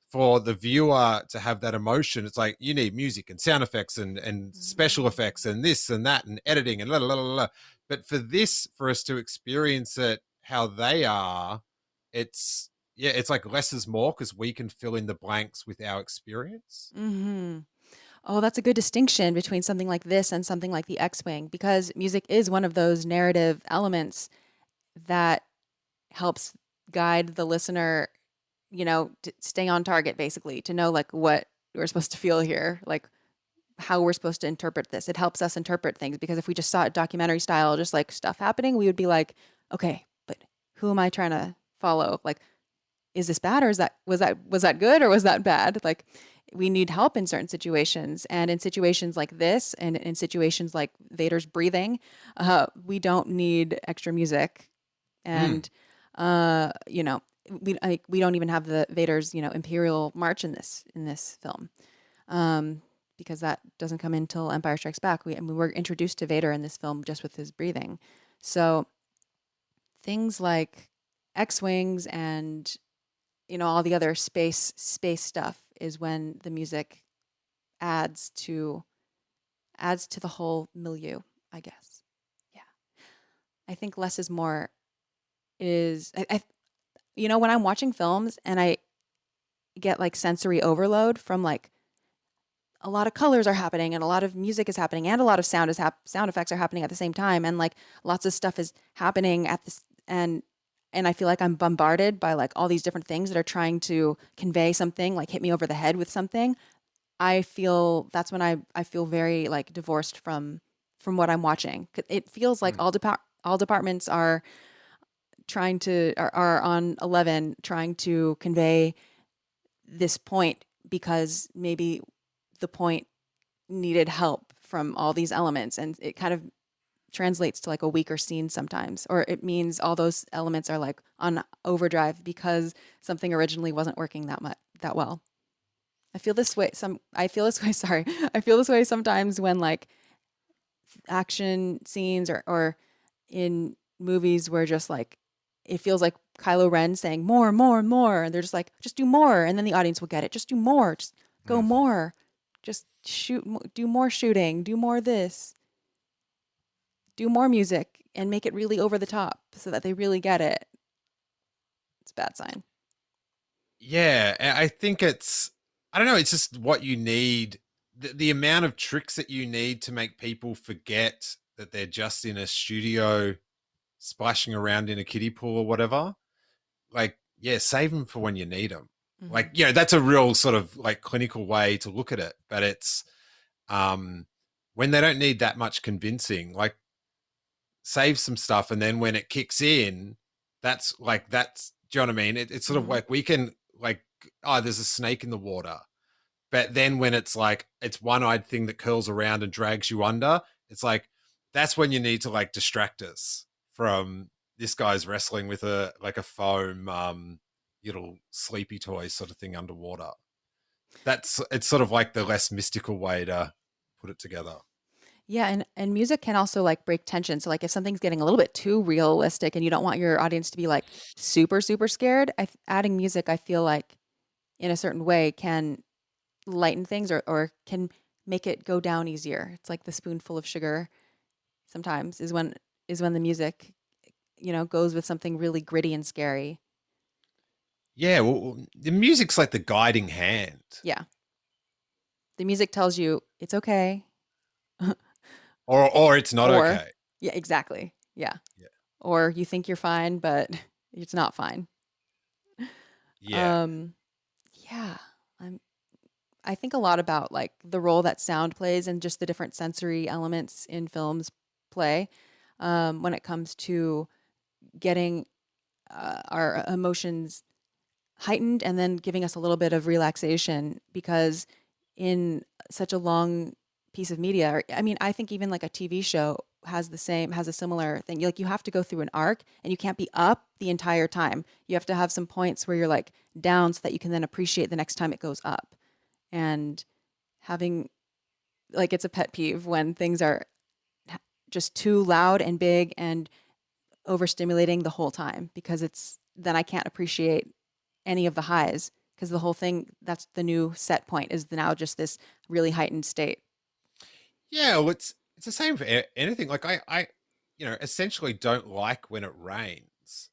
for the viewer to have that emotion, it's like you need music and sound effects and special
Mm.
effects and this and that and editing and la la la la. But for this, for us to experience it how they are, it's yeah, it's like less is more because we can fill in the blanks with our experience.
Hmm. Oh, that's a good distinction between something like this and something like the X-Wing, because music is one of those narrative elements that helps guide the listener, to stay on target, basically, to know like what we're supposed to feel here, like how we're supposed to interpret this. It helps us interpret things, because if we just saw it documentary style, just like stuff happening, we would be like, okay, but who am I trying to follow? Like, is this bad, or was that good, or was that bad? Like, we need help in certain situations, and in situations like this, and in situations like Vader's breathing, we don't need extra music,
Mm.
and you know, we don't even have the Vader's Imperial March in this film, um, because that doesn't come in until Empire Strikes Back. We're introduced to Vader in this film just with his breathing. So things like X-wings and all the other space stuff is when the music adds to the whole milieu, I guess. Yeah, I think less is more is when I'm watching films and I get like sensory overload from like a lot of colors are happening and a lot of music is happening and a lot of sound effects are happening at the same time, and like lots of stuff is happening at this, and I feel like I'm bombarded by like all these different things that are trying to convey something, like hit me over the head with something. I feel that's when I feel very like divorced from what I'm watching. It feels like
Mm.
all departments are on 11 trying to convey this point, because maybe the point needed help from all these elements, and it kind of translates to like a weaker scene sometimes, or it means all those elements are like on overdrive because something originally wasn't working that well. I feel this way, sorry. I feel this way sometimes when like action scenes or in movies where just like it feels like Kylo Ren saying more, more, more, and they're just like, just do more, and then the audience will get it. Just do more, just go
Mm.
more, just do more shooting, do more this, do more music, and make it really over the top so that they really get it. It's a bad sign.
Yeah, and I think I don't know, it's just what you need. The amount of tricks that you need to make people forget that they're just in a studio splashing around in a kiddie pool or whatever. Like, yeah, save them for when you need them. Like,
Mm-hmm.
that's a real sort of like clinical way to look at it. But it's um when they don't need that much convincing, like save some stuff, and then when it kicks in, that's do you know what I mean? It's sort of
Mm-hmm.
like we can like, oh, there's a snake in the water. But then when it's like it's one-eyed thing that curls around and drags you under, it's like that's when you need to like distract us from this guy's wrestling with a foam little sleepy toy sort of thing underwater. It's sort of like the less mystical way to put it together.
Yeah, and music can also like break tension. So like if something's getting a little bit too realistic and you don't want your audience to be like super super scared, adding music, I feel like in a certain way can lighten things, or can make it go down easier. It's like the spoonful of sugar sometimes is when the music goes with something really gritty and scary.
Yeah, well, the music's like the guiding hand.
Yeah. The music tells you it's okay.
Or it's not
Or,
okay.
yeah, exactly. Yeah.
Yeah.
Or you think you're fine, but it's not fine.
Yeah.
Um, yeah. I'm I think a lot about like the role that sound plays and just the different sensory elements in films play when it comes to getting our emotions heightened and then giving us a little bit of relaxation because in such a long piece of media, I mean, I think even like a TV show has a similar thing. Like you have to go through an arc and you can't be up the entire time. You have to have some points where you're like down so that you can then appreciate the next time it goes up. And having like it's a pet peeve when things are just too loud and big and overstimulating the whole time because it's then I can't appreciate any of the highs because the whole thing that's the new set point is now just this really heightened state.
Yeah, well, it's the same for anything. Like I essentially don't like when it rains.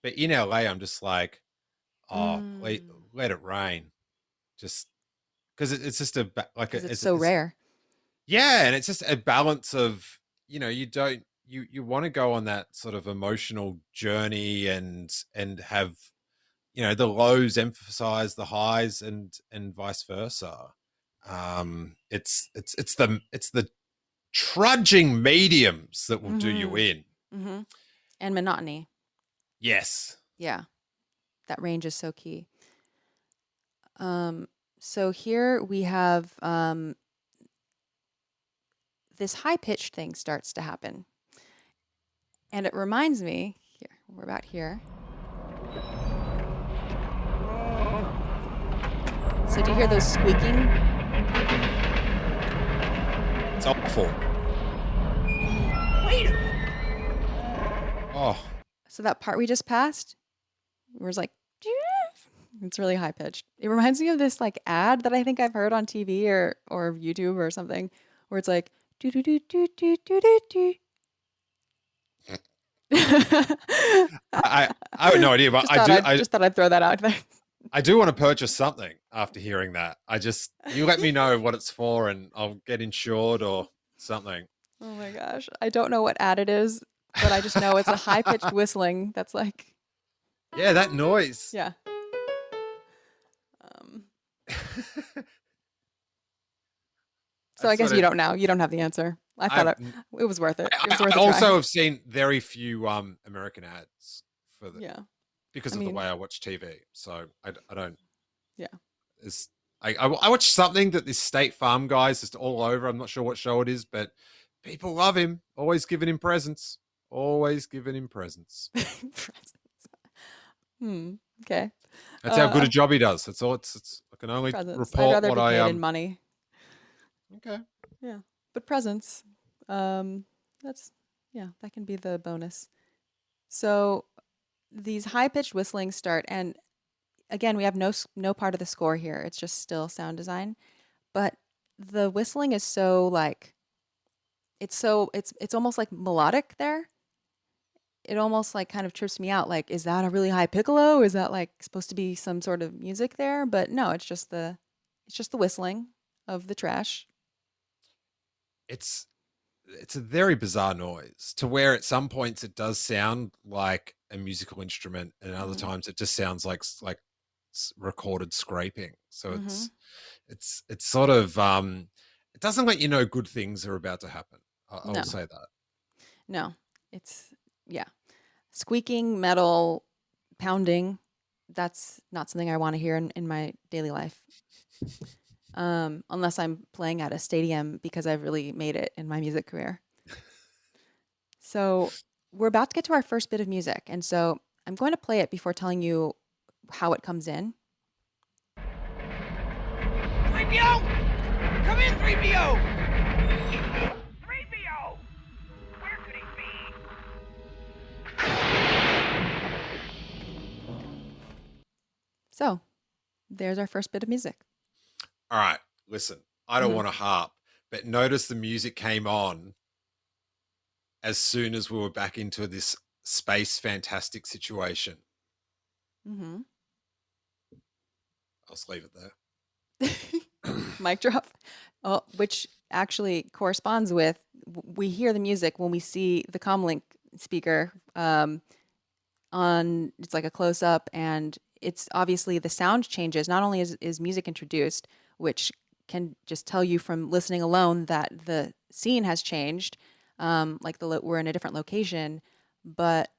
But in LA, I'm just like, oh,
Mm.
let it rain. Just because it's just like
Because it's so
it's
rare.
yeah, and it's just a balance of you don't you want to go on that sort of emotional journey and have the lows emphasize the highs and vice versa. It's the trudging mediums that will do you
Mm-hmm.
in.
Mm-hmm. And monotony.
Yes.
Yeah, that range is so key. Um, so here we have this high pitched thing starts to happen. And it reminds me, here, we're about here. So do you hear those squeaking?
It's awful.
Wait.
Oh,
So that part we just passed, where it's like, it's really high pitched. It reminds me of this like ad that I think I've heard on TV or YouTube or something, where it's like do do do do do do do do.
I have no idea, but
Just thought I'd throw that out there.
I do want to purchase something after hearing that. You let me know what it's for and I'll get insured or something.
Oh my gosh. I don't know what ad it is, but I just know it's a high pitched whistling that's like,
Yeah, that noise.
yeah. Um, so I guess you don't know. You don't have the answer. I thought it was worth it. It was worth
I
a
also
try.
have seen very few American ads for the
Yeah.
because
I
of the
mean,
way I watch TV. So I don't.
yeah.
It's, I watch something that this State Farm guy's just all over. I'm not sure what show it is, but people love him. Always giving him presents. Always giving him presents.
Presents. Okay.
That's how good a job he does. That's all. It's I can only
Presents. I'd
report
rather
what
be
I
paid in money.
Okay.
Yeah. But presents. That's yeah, that can be the bonus. So these high-pitched whistlings start and again, we have no part of the score here. It's just still sound design. But the whistling is so like it's almost like melodic there. It almost like kind of trips me out. Like, is that a really high piccolo? Is that like supposed to be some sort of music there? But no, it's just the whistling of the trash.
It's it's a very bizarre noise to where at some points it does sound like a musical instrument and other
Mm-hmm.
times it just sounds like recorded scraping. So
Mm-hmm.
it's sort of it doesn't let you know good things are about to happen. I will
No,
say that.
no, it's yeah, squeaking, metal, pounding. That's not something I want to hear in my daily life. Unless I'm playing at a stadium because I've really made it in my music career. So we're about to get to our first bit of music. And so I'm going to play it before telling you how it comes in.
3PO! Come in, 3PO! 3PO! Where could he be?
So there's our first bit of music.
All right, listen, I don't
Mhm.
want to harp, but notice the music came on as soon as we were back into this space fantastic situation.
Mm-hmm.
I'll just leave it there.
Mic drop. Oh, which actually corresponds with we hear the music when we see the comlink speaker on it's like a close up, and it's obviously the sound changes. Not only is music introduced, which can just tell you from listening alone that the scene has changed, like we're in a different location, but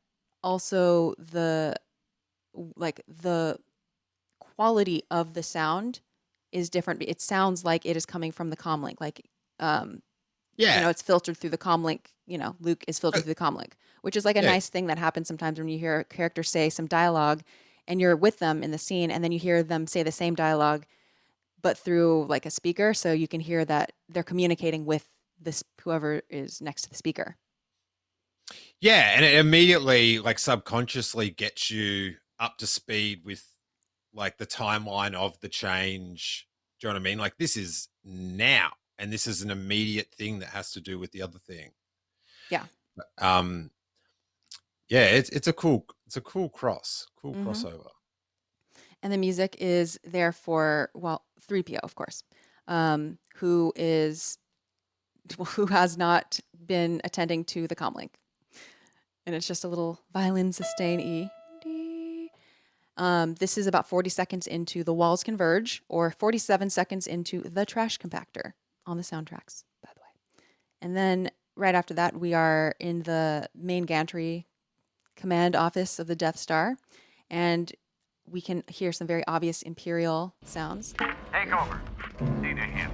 also the quality of the sound is different. It sounds like it is coming from the comlink, like it's filtered through the comlink. Luke is filtered through the comlink, which is like a nice thing that happens sometimes when you hear a character say some dialogue and you're with them in the scene, and then you hear them say the same dialogue, but through like a speaker, so you can hear that they're communicating with this whoever is next to the speaker.
Yeah, and it immediately, like, subconsciously gets you up to speed with, like, the timeline of the change. Do you know what I mean? Like, this is now, and this is an immediate thing that has to do with the other thing.
Yeah.
Yeah, it's a cool crossover.
And the music is there for 3PO, of course, who has not been attending to the comlink. And it's just a little violin sustain E. This is about 40 seconds into the Walls Converge, or 47 seconds into the Trash Compactor on the soundtracks, by the way. And then right after that, we are in the main gantry command office of the Death Star, and we can hear some very obvious Imperial sounds.
Take over. See to him.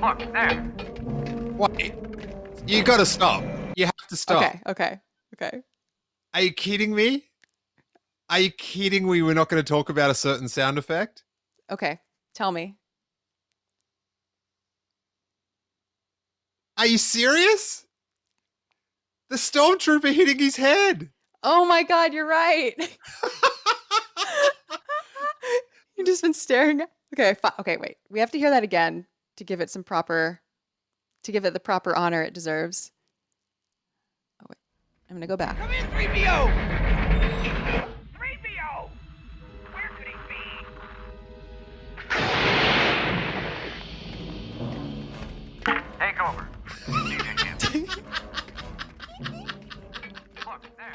Look, there.
Wait, you got to stop. You have to stop.
Okay.
Are you kidding me? Are you kidding me? We're not going to talk about a certain sound effect?
Okay, tell me.
Are you serious? The stormtrooper hitting his head.
Oh my God, you're right. You've just been staring. Okay, wait. We have to hear that again to give it the proper honor it deserves. Oh wait, I'm gonna go back.
Come in, 3PO! 3PO! Where could he be? Take over. See to him. Look, there.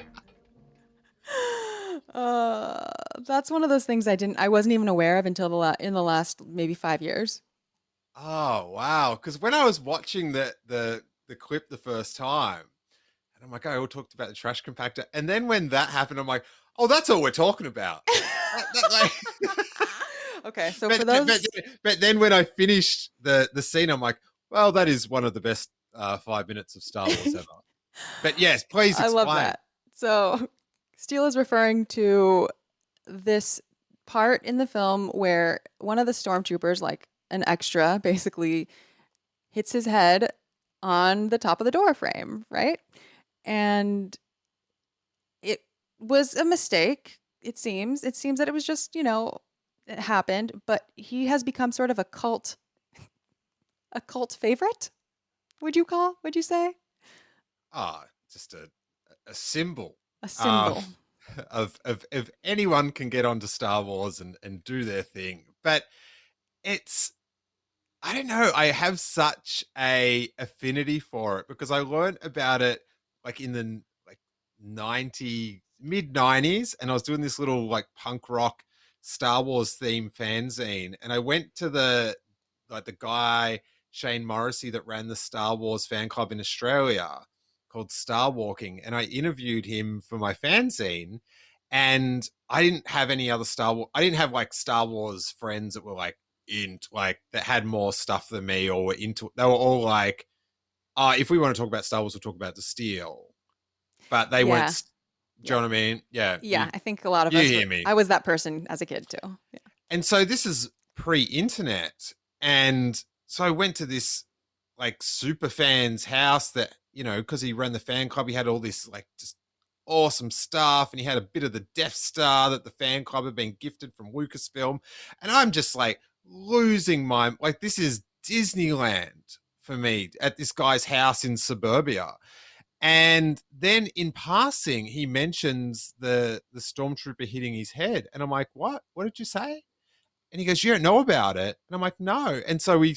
That's one of those things I wasn't even aware of until in the last maybe 5 years.
Oh, wow. Because when I was watching the clip the first time, and I'm like, oh, we talked about the Trash Compactor. And then when that happened, I'm like, oh, that's all we're talking about.
Okay, so for those...
But then when I finished the scene, I'm like, well, that is one of the best 5 minutes of Star Wars ever. But yes, please explain.
I love that. So Steele is referring to this part in the film where one of the stormtroopers, like an extra, basically hits his head on the top of the door frame, right? And it was a mistake, it seems. It seems that it was just, it happened, but he has become sort of a cult favorite, would you say?
Just a symbol.
A symbol.
Of anyone can get onto Star Wars and do their thing. But it's, I don't know, I have such a affinity for it because I learned about it like in the mid-90s, and I was doing this little like punk rock Star Wars theme fanzine, and I went to the guy Shane Morrissey that ran the Star Wars fan club in Australia called Star Walking, and I interviewed him for my fanzine. And I didn't have any other I didn't have like Star Wars friends that were like that had more stuff than me or were into. They were all like, if we want to talk about Star Wars, we'll talk about the Steel. But they weren't. Do you know what I mean? Yeah.
Yeah, I think a lot of us.
Hear me.
I was that person as a kid too. Yeah.
And so this is pre-internet, and so I went to this like super fan's house that, because he ran the fan club, he had all this like just awesome stuff, and he had a bit of the Death Star that the fan club had been gifted from Lucasfilm, and I'm just like losing my, this is Disneyland for me at this guy's house in suburbia. And then in passing, he mentions the stormtrooper hitting his head, and I'm like, "What? What did you say?" And he goes, "You don't know about it?" And I'm like, "No." And so we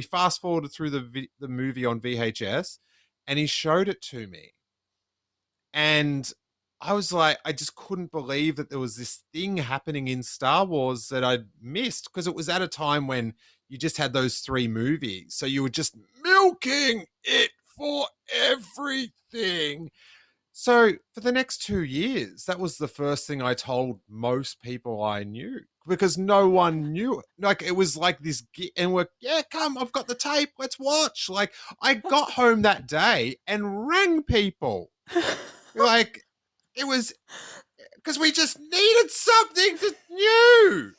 fast forwarded through the movie on VHS, and he showed it to me, and I was like, I just couldn't believe that there was this thing happening in Star Wars that I'd missed, because it was at a time when you just had those 3 movies, so you were just milking it for everything. So for the next 2 years, that was the first thing I told most people I knew, because no one knew it. Like, it was like this, and we're, yeah, come, I've got the tape, let's watch. Like, I got home that day and rang people. Like, it was because we just needed something to new.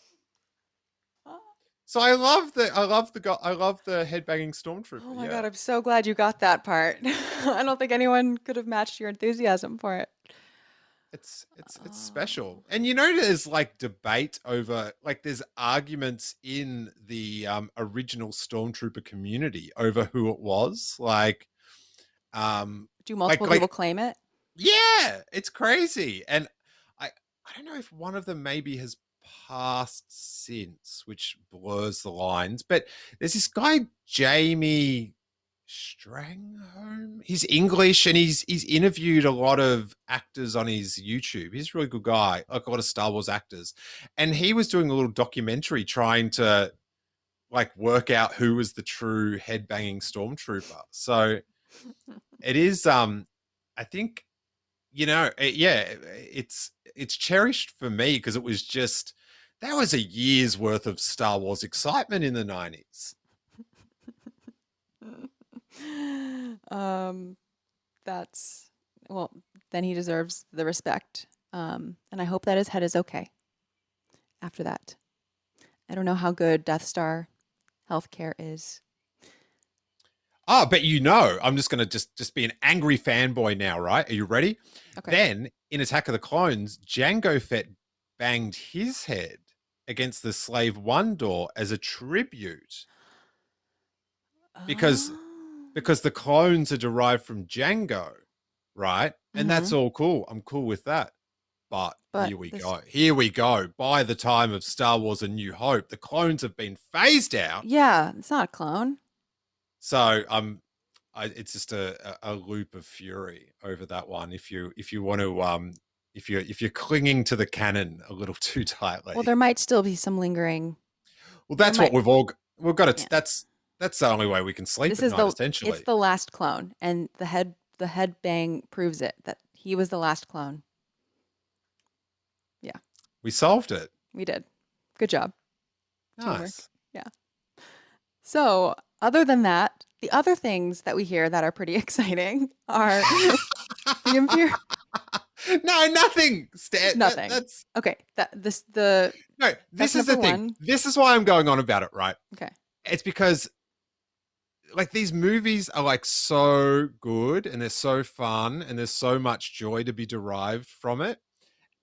So I love the Headbanging Stormtrooper.
Oh my
Yeah.
God, I'm so glad you got that part. I don't think anyone could have matched your enthusiasm for it.
It's special. And you know, there's like debate over, like, there's arguments in the original Stormtrooper community over who it was. Like,
Do multiple people claim it?
yeah, it's crazy. And I don't know if one of them maybe has passed since, which blurs the lines, but there's this guy, Jamie Strangholm. He's English, and he's interviewed a lot of actors on his YouTube. He's a really good guy, like a lot of Star Wars actors. And he was doing a little documentary trying to like work out who was the true headbanging stormtrooper. So it is I think, you know, it's cherished for me because it was just, that was a year's worth of Star Wars excitement in the 90s.
That's, well, then he deserves the respect. And I hope that his head is okay after that. I don't know how good Death Star healthcare is.
Oh, but you know, I'm just going to just be an angry fanboy now, right? Are you ready?
Okay.
Then in Attack of the Clones, Jango Fett banged his head against the Slave One door as a tribute, because the clones are derived from Jango, right? And that's all cool. I'm cool with that. But here we go. Here we go. By the time of Star Wars: A New Hope, the clones have been phased out.
Yeah, it's not a clone.
So it's just a loop of fury over that one. If you want to if you're clinging to the canon a little too tightly.
Well, there might still be some lingering.
Well, that's what we've got to. Yeah. That's the only way we can sleep at night, essentially.
It's the last clone, and the head bang proves it, that he was the last clone. Yeah.
We solved it.
We did. Good job.
Nice.
Yeah. So, other than that, the other things that we hear that are pretty exciting are the Imperial.
No, nothing.
Nothing.
That's
okay. This is
the thing. This is why I'm going on about it, right?
Okay.
It's because, like, these movies are like so good and they're so fun and there's so much joy to be derived from it.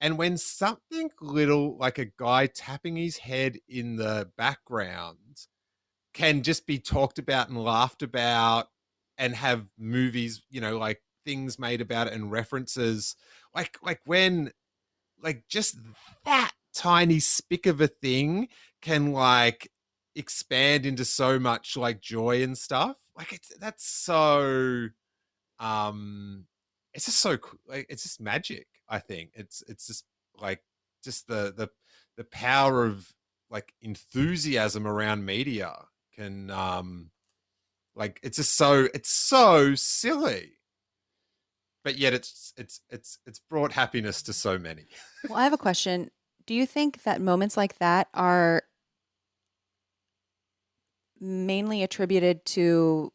And when something little, like a guy tapping his head in the background, can just be talked about and laughed about and have movies, you know, like things made about it and references, like when, like, just that tiny spick of a thing can like expand into so much like joy and stuff. Like, that's so it's just so like, it's just magic. I think it's just like, just the power of like enthusiasm around media can like, it's so silly, but yet it's brought happiness to so many.
Well, I have a question. Do you think that moments like that are mainly attributed to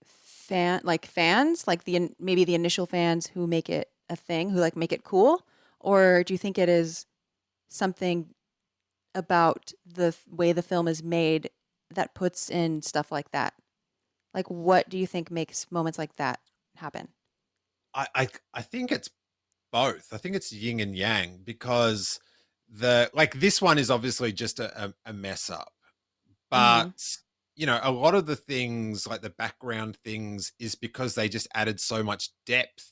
fans, like maybe the initial fans who make it a thing, who like make it cool? Or do you think it is something about the way the film is made that puts in stuff like that? Like, what do you think makes moments like that happen?
I think it's both. I think it's yin and yang, because this one is obviously just a mess up, but a lot of the things, like the background things, is because they just added so much depth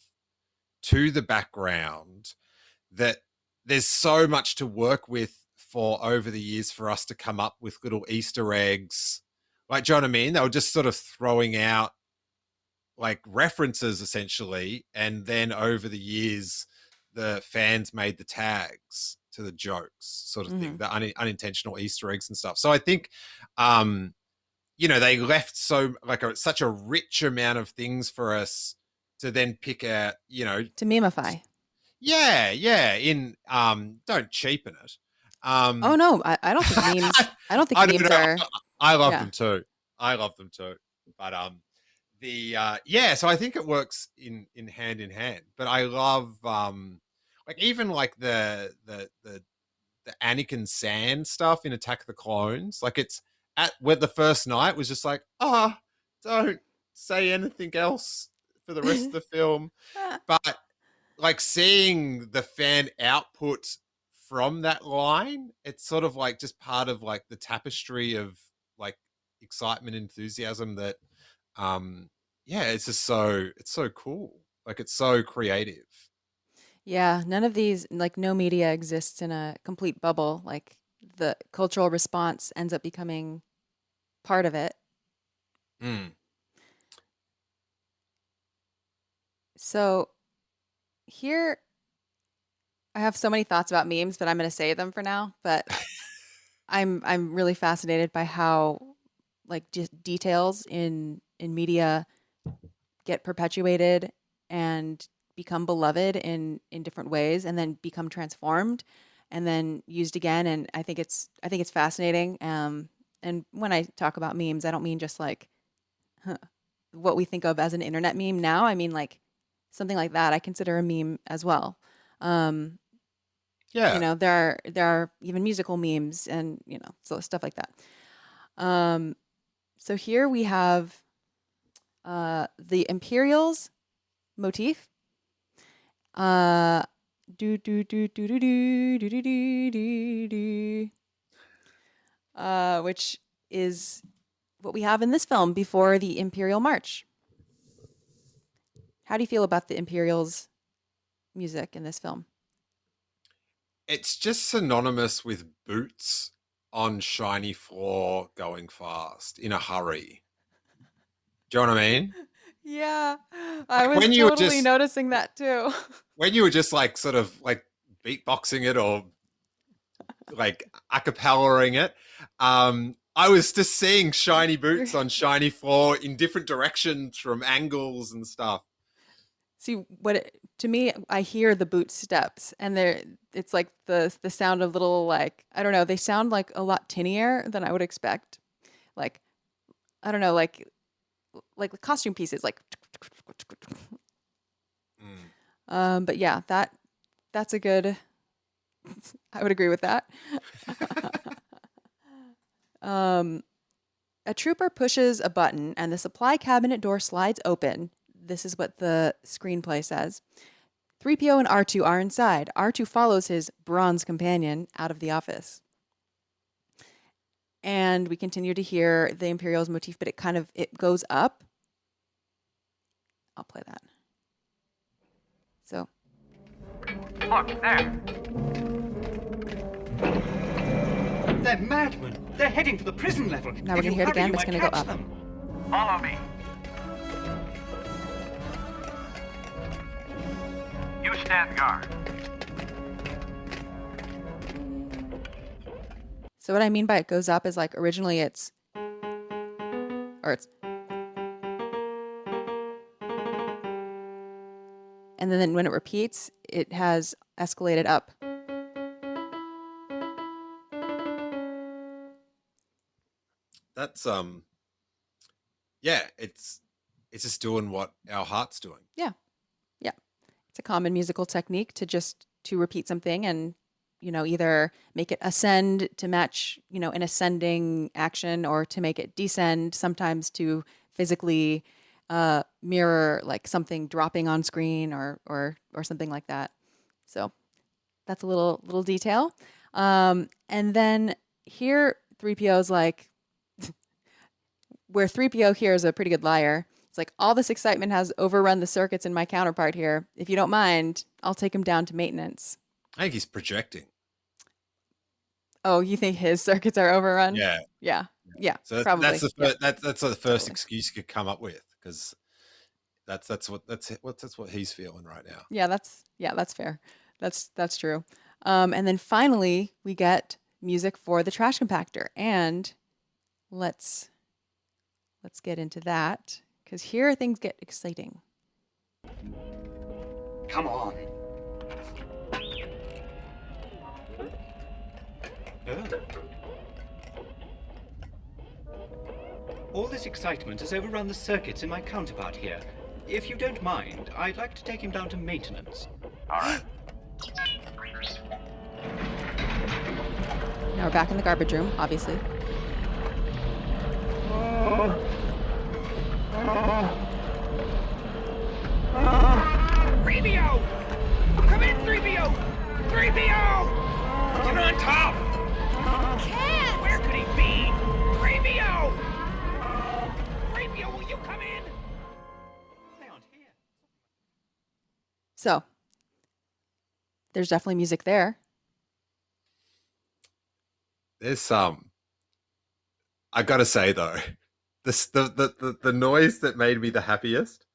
to the background that there's so much to work with for over the years for us to come up with little Easter eggs. Like, do you know what I mean? They were just sort of throwing out like references essentially, and then over the years the fans made the tags to the jokes, sort of thing, the unintentional Easter eggs and stuff. So I think they left such a rich amount of things for us to then pick out,
to memify.
Yeah, in don't cheapen it.
Oh no, I don't think memes. I don't think
I
memes are.
I love
Yeah.
them too. I love them too. But so I think it works in hand. But I love like even like the Anakin Sand stuff in Attack of the Clones. Like it's where the first night was just like, don't say anything else for the rest of the film. But like seeing the fan output from that line, it's sort of like just part of like the tapestry of like excitement, enthusiasm that it's so cool. Like it's so creative.
Yeah, none of these, like no media exists in a complete bubble. Like the cultural response ends up becoming part of it. So here I have so many thoughts about memes, but I'm going to save them for now. But I'm really fascinated by how like just details in media get perpetuated and become beloved in different ways, and then become transformed and then used again. And I think it's fascinating. And when I talk about memes, I don't mean just like what we think of as an internet meme now. I mean like something like that I consider a meme as well. There are even musical memes, and so stuff like that. So here we have the Imperials motif. Do do do do do do do do do do, which is what we have in this film before the Imperial March. How do you feel about the Imperials music in this film?
It's just synonymous with boots on shiny floor going fast in a hurry. Do you know what I mean?
Yeah, I
Like
was totally noticing that too.
When you were just like sort of like beatboxing it or like acapellaing it, I was just seeing shiny boots on shiny floor in different directions from angles and stuff.
See, to me, I hear the boot steps, and it's like the sound of little, like, I don't know, they sound like a lot tinnier than I would expect. Like, I don't know, like the costume pieces, like. But yeah, that's a good. I would agree with that. A trooper pushes a button, and the supply cabinet door slides open. This is what the screenplay says. 3PO and R2 are inside. R2 follows his bronze companion out of the office. And we continue to hear the Imperials motif, but it goes up. I'll play that. So.
Look, there.
They're madmen. They're heading for the prison level.
Now we're going to hear it again, but it's going to go up.
Follow me. You stand guard.
So what I mean by it goes up is like originally it's. And then when it repeats, it has escalated up.
That's it's just doing what our heart's doing.
Yeah. It's a common musical technique to repeat something and, either make it ascend to match, an ascending action, or to make it descend, sometimes to physically mirror like something dropping on screen or something like that. So that's a little detail. And then here 3PO's like, where 3PO here is a pretty good liar. It's like, all this excitement has overrun the circuits in my counterpart here. If you don't mind, I'll take him down to maintenance.
I think he's projecting.
Oh, you think his circuits are overrun?
Yeah.
Yeah. Yeah.
So
probably.
that's the first, that's the first
Totally.
excuse you could come up with, because that's what he's feeling right now.
Yeah, that's fair. That's true. And then finally we get music for the Trash Compactor, and let's get into that, because here things get exciting.
Come on. Oh. All this excitement has overrun the circuits in my counterpart here. If you don't mind, I'd like to take him down to maintenance.
All right.
Now we're back in the garbage room, obviously.
Revio! Come in, 3PO! 3PO! Get on top! Can't! Where could he be? 3PO! 3PO, will you come in?
They aren't here.
So there's definitely music there.
There's some. I gotta say though, the noise that made me the happiest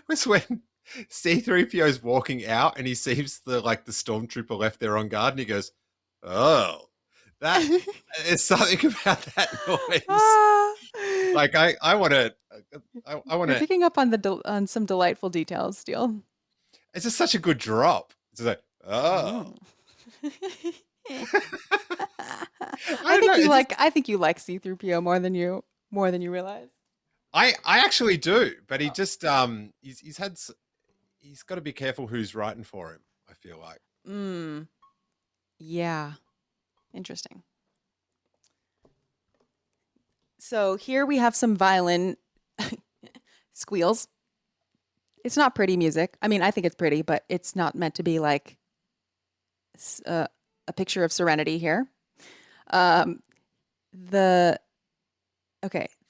was when C-3PO is walking out and he sees the stormtrooper left there on guard, and he goes, "Oh, that is something about that noise." I want to.
You're picking up on some delightful details, Steele.
It's just such a good drop. It's like, oh.
I think you like C-3PO more than you realize.
I actually do, but he just he's got to be careful who's writing for him, I feel like.
Yeah. Interesting. So here we have some violin squeals. It's not pretty music. I mean, I think it's pretty, but it's not meant to be like a picture of serenity here. The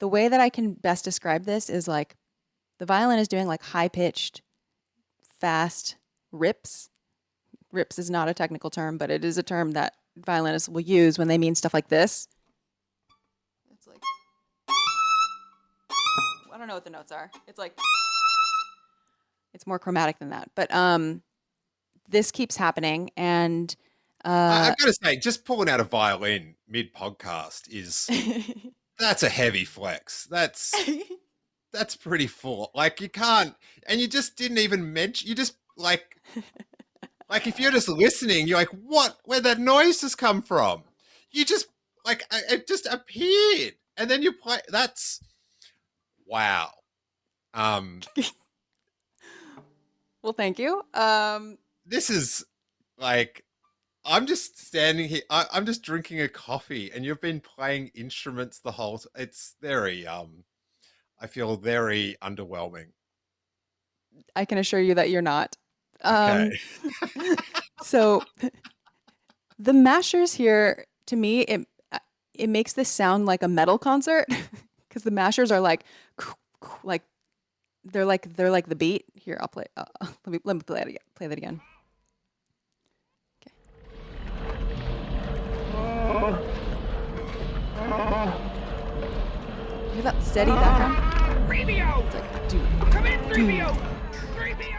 way that I can best describe this is like the violin is doing like high-pitched, fast rips. Rips is not a technical term, but it is a term that violinists will use when they mean stuff like this. It's like, I don't know what the notes are. It's like, it's more chromatic than that. But this keeps happening, and
I've got to say, just pulling out a violin mid-podcast that's a heavy flex. That's pretty full. Like, you can't, and you just didn't even mention, you just like if you're just listening, you're like, what? Where'd that noise just come from? You just it just appeared, and then you play. That's wow.
Well, thank you.
This is like, I'm just standing here. I'm just drinking a coffee, and you've been playing instruments the whole. It's very. I feel very underwhelming.
I can assure you that you're not.
Okay.
So the mashers here, to me, it makes this sound like a metal concert, because the mashers are like they're like the beat. Here, I'll play. Let me play it again. Play that again. Okay. Hear that steady background?
3PO!
It's like, dude.
Come in, 3PO! 3PO!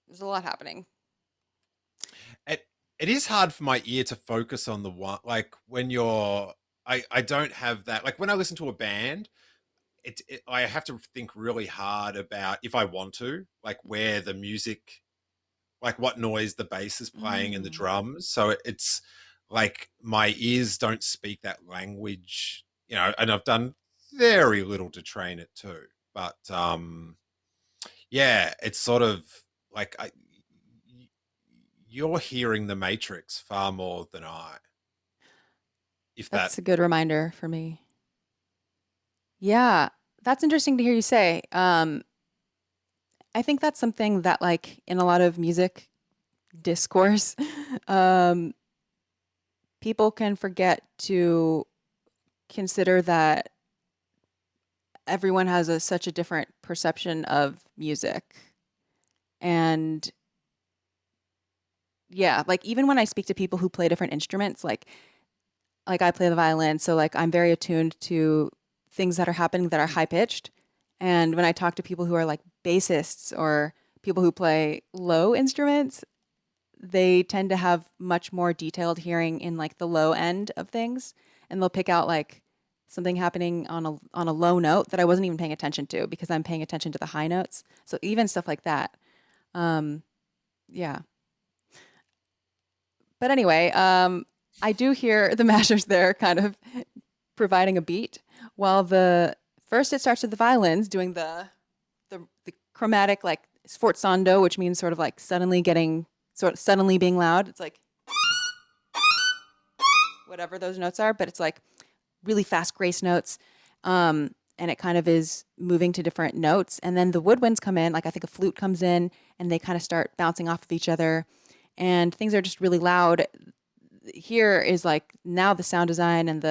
There's a lot happening.
It is hard for my ear to focus on the one, like when you're, I don't have that, like when I listen to a band, I have to think really hard about, if I want to, like where the music, like what noise the bass is playing and the drums. So it's like my ears don't speak that language, and I've done very little to train it too. But yeah, it's sort of like you're hearing the Matrix far more than I.
That's a good reminder for me. Yeah, that's interesting to hear you say. I think that's something that, like, in a lot of music discourse, people can forget to consider that everyone has such a different perception of music. And yeah, like even when I speak to people who play different instruments, like I play the violin, so like I'm very attuned to things that are happening that are high pitched. And when I talk to people who are like bassists or people who play low instruments, they tend to have much more detailed hearing in like the low end of things, and they'll pick out like something happening on a low note that I wasn't even paying attention to because I'm paying attention to the high notes. So even stuff like that. Yeah. But anyway, I do hear the mashers there kind of providing a beat while first it starts with the violins doing the chromatic like sforzando, which means sort of like suddenly being loud. It's like whatever those notes are, but it's like really fast grace notes. And it kind of is moving to different notes. And then the woodwinds come in, like I think a flute comes in and they kind of start bouncing off of each other and things are just really loud. Here is like now the sound design and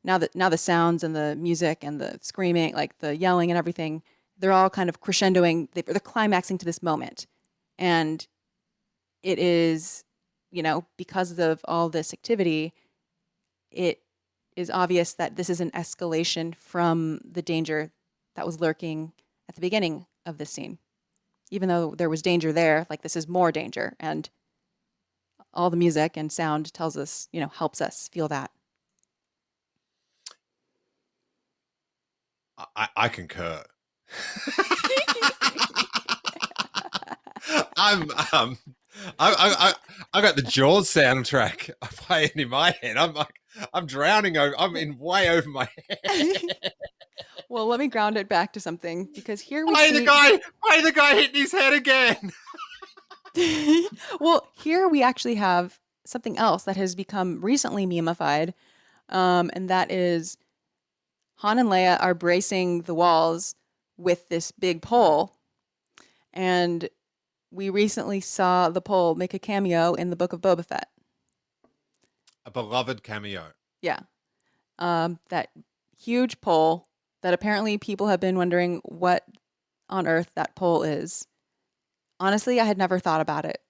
now the sounds and the music and the screaming, like the yelling and everything, they're all kind of crescendoing, they're climaxing to this moment. And it is, because of all this activity, it is obvious that this is an escalation from the danger that was lurking at the beginning of this scene. Even though there was danger there, like this is more danger. And all the music and sound tells us, helps us feel that.
I concur. I got the Jaws soundtrack playing in my head. I'm drowning. I'm in way over my head.
Well, let me ground it back to something because here we
see the guy hitting his head again.
Well, here we actually have something else that has become recently memeified, and that is Han and Leia are bracing the walls with this big pole, and we recently saw the pole make a cameo in the Book of Boba Fett.
A beloved cameo.
Yeah. That huge pole that apparently people have been wondering what on earth that pole is. Honestly, I had never thought about it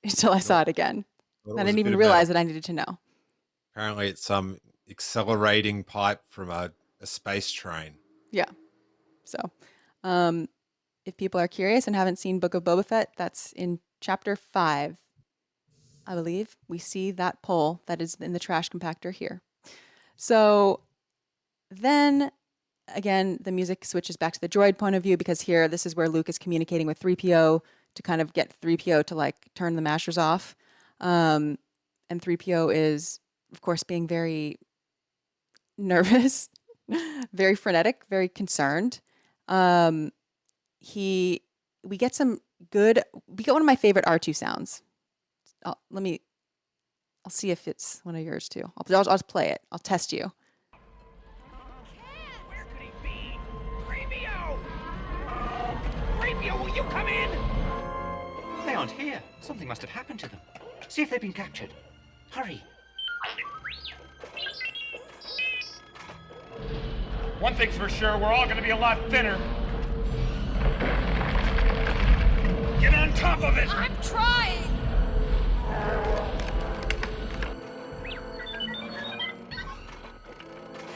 until I saw it again. I didn't even realize that I needed to know.
Apparently it's some accelerating pipe from a space train.
Yeah. So, if people are curious and haven't seen Book of Boba Fett, that's in chapter 5, I believe. We see that pole that is in the trash compactor here. So then again, the music switches back to the droid point of view because here, this is where Luke is communicating with 3PO to kind of get 3PO to like turn the mashers off. And 3PO is, of course, being very nervous, very frenetic, very concerned. We get one of my favorite R2 sounds. I'll see if it's one of yours too. I'll just play it. I'll test you.
Where could he be? Premio! Premio, will you come in?
They aren't here. Something must have happened to them. See if they've been captured. Hurry.
One thing's for sure, we're all gonna be a lot thinner. Get on top of it!
I'm trying!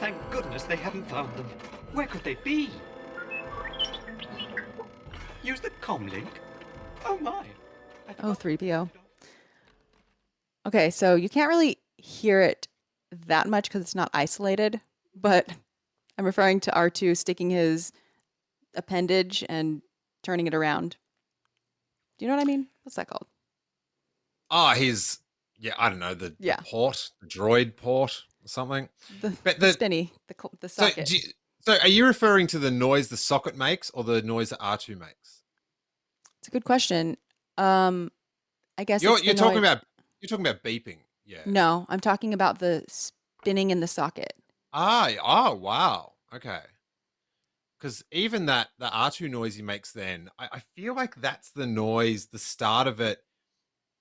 Thank goodness they haven't found them. Where could they be? Use the comlink? Oh my.
Oh, 3PO. Okay, so you can't really hear it that much because it's not isolated, but I'm referring to R2 sticking his appendage and turning it around. Do you know what I mean? What's that called?
Oh, I don't know, the port, the droid port or something.
The spinny, the socket.
So are you referring to the noise the socket makes or the noise that R2 makes?
It's a good question. I guess
you're talking about beeping. Yeah.
No, I'm talking about the spinning in the socket.
Oh, wow. Okay. Because even the R2 noise he makes then, I feel like that's the noise, the start of it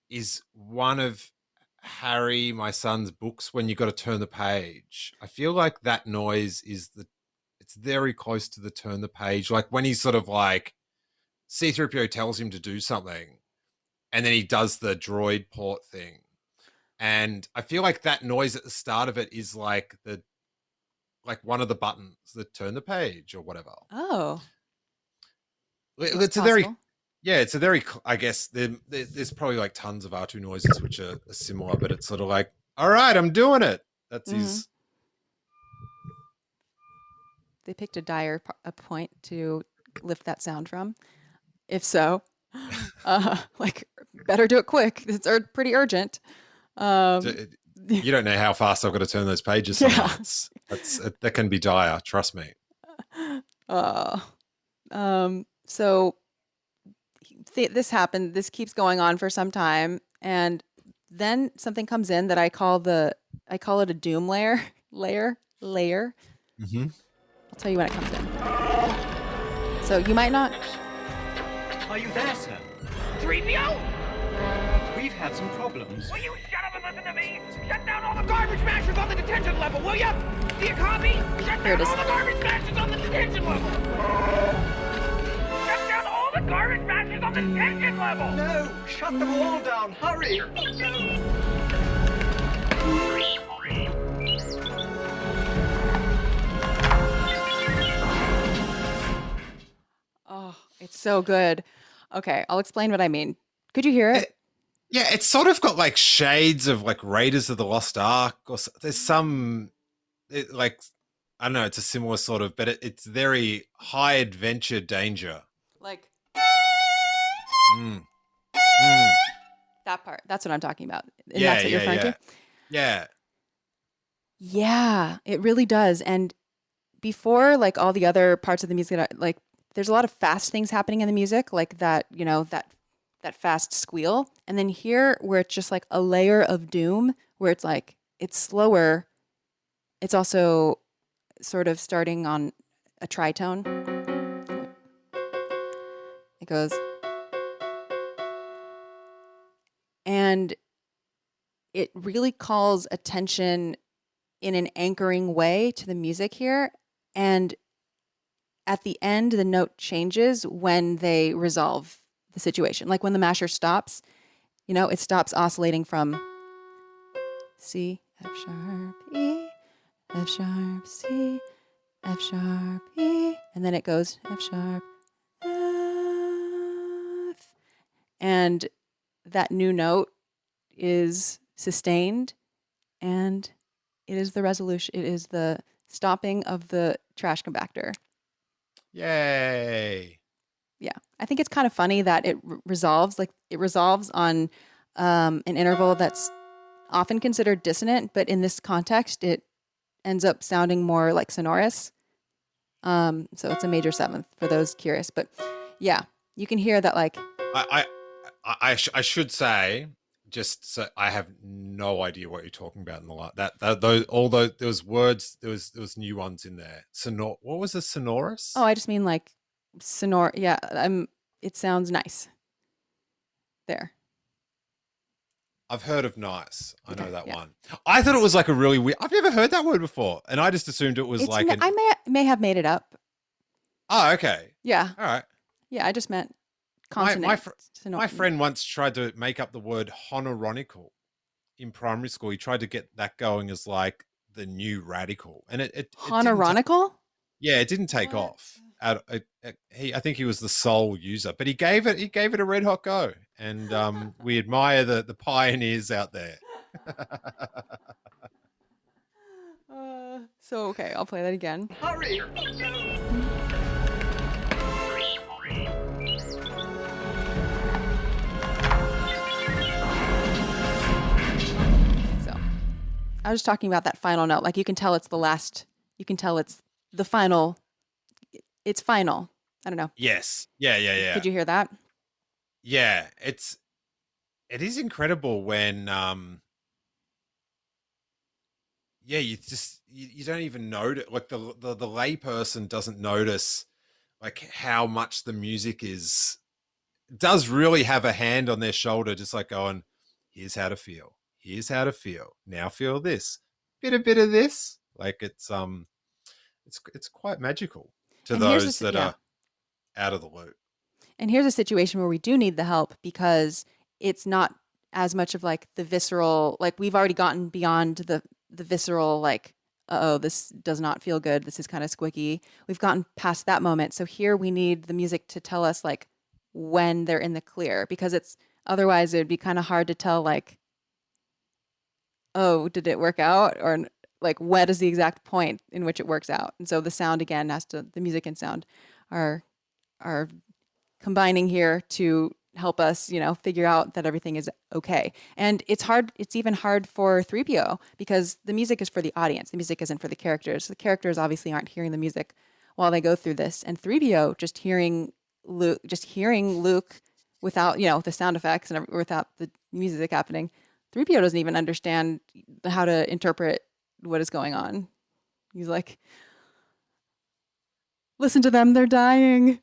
is one of Harry, my son's books when you got to turn the page. I feel like that noise is it's very close to the turn the page. Like when he's sort of like C-3PO tells him to do something and then he does the droid port thing. And I feel like that noise at the start of it is like one of the buttons that turn the page or whatever.
Oh,
It's a very, yeah, it's a very, I guess there's probably like tons of R2 noises which are similar, but it's sort of like, all right, I'm doing it. That's his.
They picked a point to lift that sound from. If so, like better do it quick. It's pretty urgent.
You don't know how fast I've got to turn those pages. Sometimes. That can be dire. Trust me.
So this happened. This keeps going on for some time, and then something comes in that I call it a doom layer.
Mm-hmm.
I'll tell you when it comes in. So you might not.
Are you there, sir?
3PO?
We've had some problems.
Will you shut up and listen to me? Shut down all the garbage mashers on the detention level, will ya? Do you copy? Shut
Here it
down
is.
all the garbage mashers on the detention level. Shut down all the garbage mashers on the detention level.
No! Shut them all down! Hurry!
Oh, it's so good. Okay, I'll explain what I mean. Could you hear it?
Yeah, it's sort of got like shades of like Raiders of the Lost Ark, or there's some like I don't know. It's a similar sort of, but it's very high adventure danger.
Like
Mm.
that part. That's what I'm talking about. And
Yeah,
that's what you're referring to?
Yeah.
Yeah, it really does. And before, like all the other parts of the music, like there's a lot of fast things happening in the music, like that, you know, that fast squeal. And then here, where it's just like a layer of doom, where it's like it's slower. It's also sort of starting on a tritone. It goes, and it really calls attention in an anchoring way to the music here. And at the end, the note changes when they resolve the situation. Like when the masher stops, you know, it stops oscillating from C, F sharp, E, F sharp, C, F sharp, E, and then it goes F sharp, F. And that new note is sustained, and it is the resolution. It is the stopping of the trash compactor.
Yay.
Yeah, I think it's kind of funny that it resolves. Like it resolves on an interval that's often considered dissonant, but in this context, it ends up sounding more like sonorous. So it's a major seventh for those curious. But yeah, you can hear that. Like
I should say, just so I have no idea what you're talking about in the lot. Although there was words, there was new ones in there. What was the sonorous?
oh, I just mean like sonor. Yeah, it sounds nice. There.
I've heard of nice. I know that
yeah.
one. I thought it was like a really weird. I've never heard that word before, and I just assumed it was like.
I may have made it up.
Oh, okay.
Yeah.
All right.
Yeah, I just meant consonant.
My friend once tried to make up the word honoronical in primary school. He tried to get that going as like the new radical, and it
honoronical.
It didn't take off. I think he was the sole user, but he gave it a red hot go, and we admire the pioneers out there.
So okay, I'll play that again.
Hurry!
So I was talking about that final note. Like you can tell it's the last. You can tell it's the final. It's final. I don't know.
Yes. Yeah.
Did you hear that?
Yeah, it is incredible when you don't even notice, like the lay person doesn't notice like how much the music does really have a hand on their shoulder, just like going, here's how to feel. here's how to feel. Now feel this. Bit of this. Like it's quite magical to
And here's
those that
yeah.
are out of the loop.
And here's a situation where we do need the help because it's not as much of like the visceral, like we've already gotten beyond the visceral, like, oh, this does not feel good. This is kind of squicky. We've gotten past that moment. So here we need the music to tell us like when they're in the clear, because it's otherwise it would be kind of hard to tell like, oh, did it work out? Or like what is the exact point in which it works out? And so the sound again the music and sound are combining here to help us, figure out that everything is okay. And it's hard. It's even hard for 3PO because the music is for the audience. The music isn't for the characters. The characters obviously aren't hearing the music while they go through this. And 3PO just hearing Luke without, the sound effects and without the music happening. 3PO doesn't even understand how to interpret what is going on. He's like, listen to them. They're dying.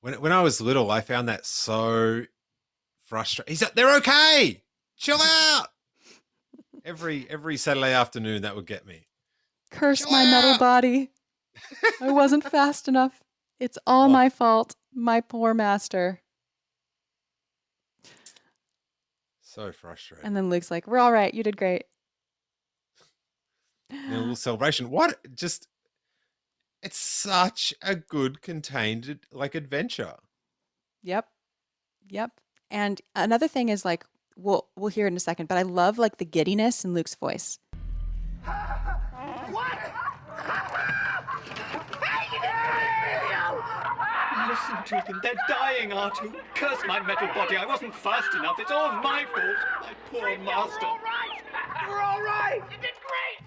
When I was little, I found that so frustrating. He's like, they're okay. Chill out. Every Saturday afternoon, that would get me.
Curse
Chill
my
out.
metal body. I wasn't fast enough. It's all my fault. My poor master.
So frustrating.
And then Luke's like, we're all right. You did great.
And a little celebration. It's such a good contained like adventure.
Yep. And another thing is like we'll hear in a second, but I love like the giddiness in Luke's voice.
What? Hey, you didn't
Listen to them. They're dying, R2. Curse my metal body. I wasn't fast enough. It's all my fault. My poor master.
You're all right. You're all right. You did great.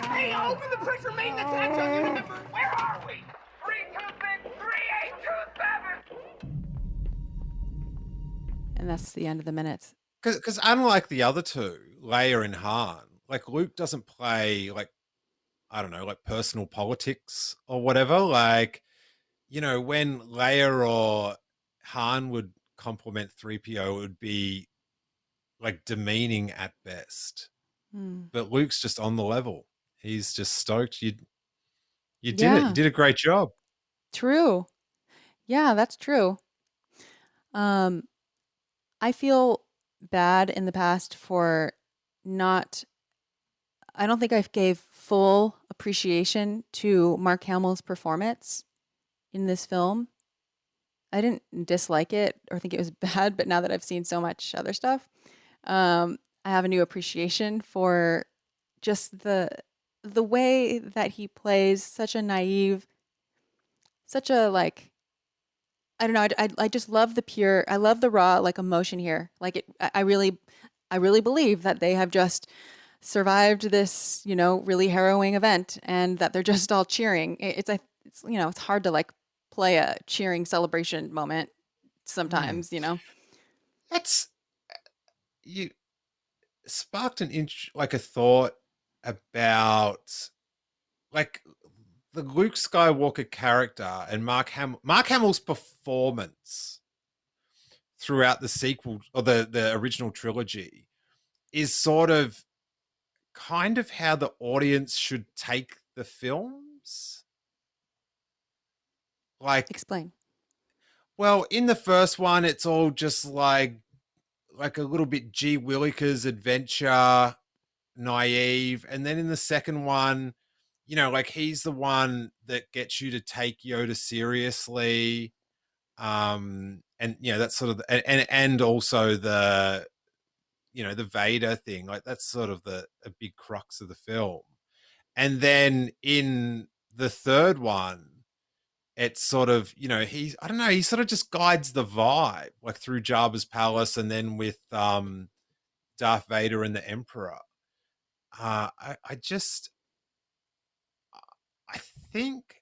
Hey, open the pressure maintenance hatch on unit number. Where are we? 3263827.
And that's the end of the minutes.
Because unlike the other two, Leia and Han, like Luke doesn't play like, I don't know, like personal politics or whatever. Like, when Leia or Han would compliment 3PO, it would be like demeaning at best. But Luke's just on the level. He's just stoked. You did it. You did a great job.
True. Yeah, that's true. I feel bad in the past for I don't think I gave full appreciation to Mark Hamill's performance in this film. I didn't dislike it or think it was bad, but now that I've seen so much other stuff, I have a new appreciation for just the way that he plays such a naive, such a like, I don't know. I just love I love the raw like emotion here. Like I really believe that they have just survived this, really harrowing event and that they're just all cheering. It's hard to like play a cheering celebration moment sometimes,
That's you sparked like a thought about like the Luke Skywalker character and Mark Hamill's performance throughout the sequel or the original trilogy is sort of kind of how the audience should take the films. Like,
explain.
Well, in the first one, it's all just like a little bit G. Willikers adventure, naive. And then in the second one, like he's the one that gets you to take Yoda seriously. And that's sort of, and also the Vader thing, like that's sort of a big crux of the film. And then in the third one, it's sort of, he sort of just guides the vibe, like through Jabba's palace and then with Darth Vader and the Emperor. I think,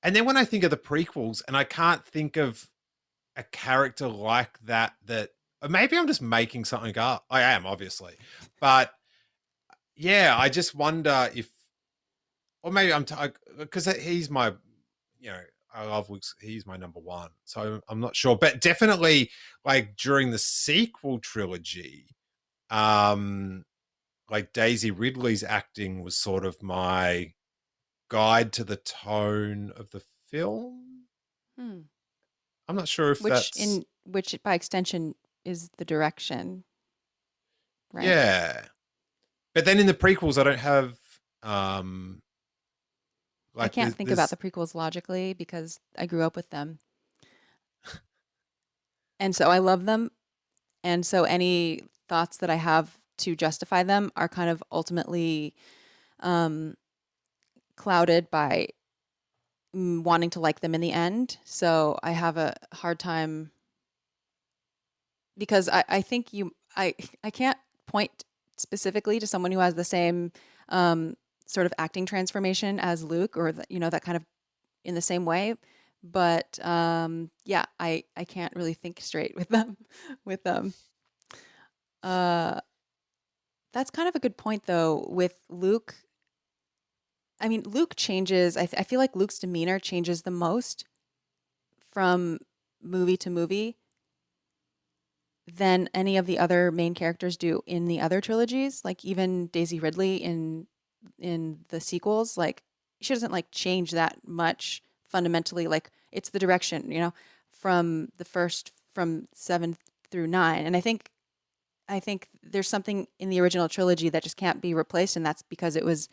and then when I think of the prequels, and I can't think of a character like that, or maybe I'm just making something up. I am, obviously. But yeah, I just wonder if, or maybe I'm, because he's my, I love Luke's. He's my number one. So I'm not sure, but definitely like during the sequel trilogy, like Daisy Ridley's acting was sort of my guide to the tone of the film.
Hmm.
I'm not sure if that's
which by extension is the direction, right?
yeah. But then in the prequels, I don't have
I
like
can't think about the prequels logically because I grew up with them. And so I love them. And so any thoughts that I have to justify them are kind of ultimately clouded by wanting to like them in the end. So I have a hard time because I think I can't point specifically to someone who has the same sort of acting transformation as Luke or that kind of in the same way. But yeah, I can't really think straight with them. That's kind of a good point though with Luke. I mean, Luke changes. I feel like Luke's demeanor changes the most from movie to movie than any of the other main characters do in the other trilogies. Like even Daisy Ridley in the sequels, like she doesn't like change that much fundamentally. Like it's the direction, from the first from 7 through 9. And I think there's something in the original trilogy that just can't be replaced, and that's because it was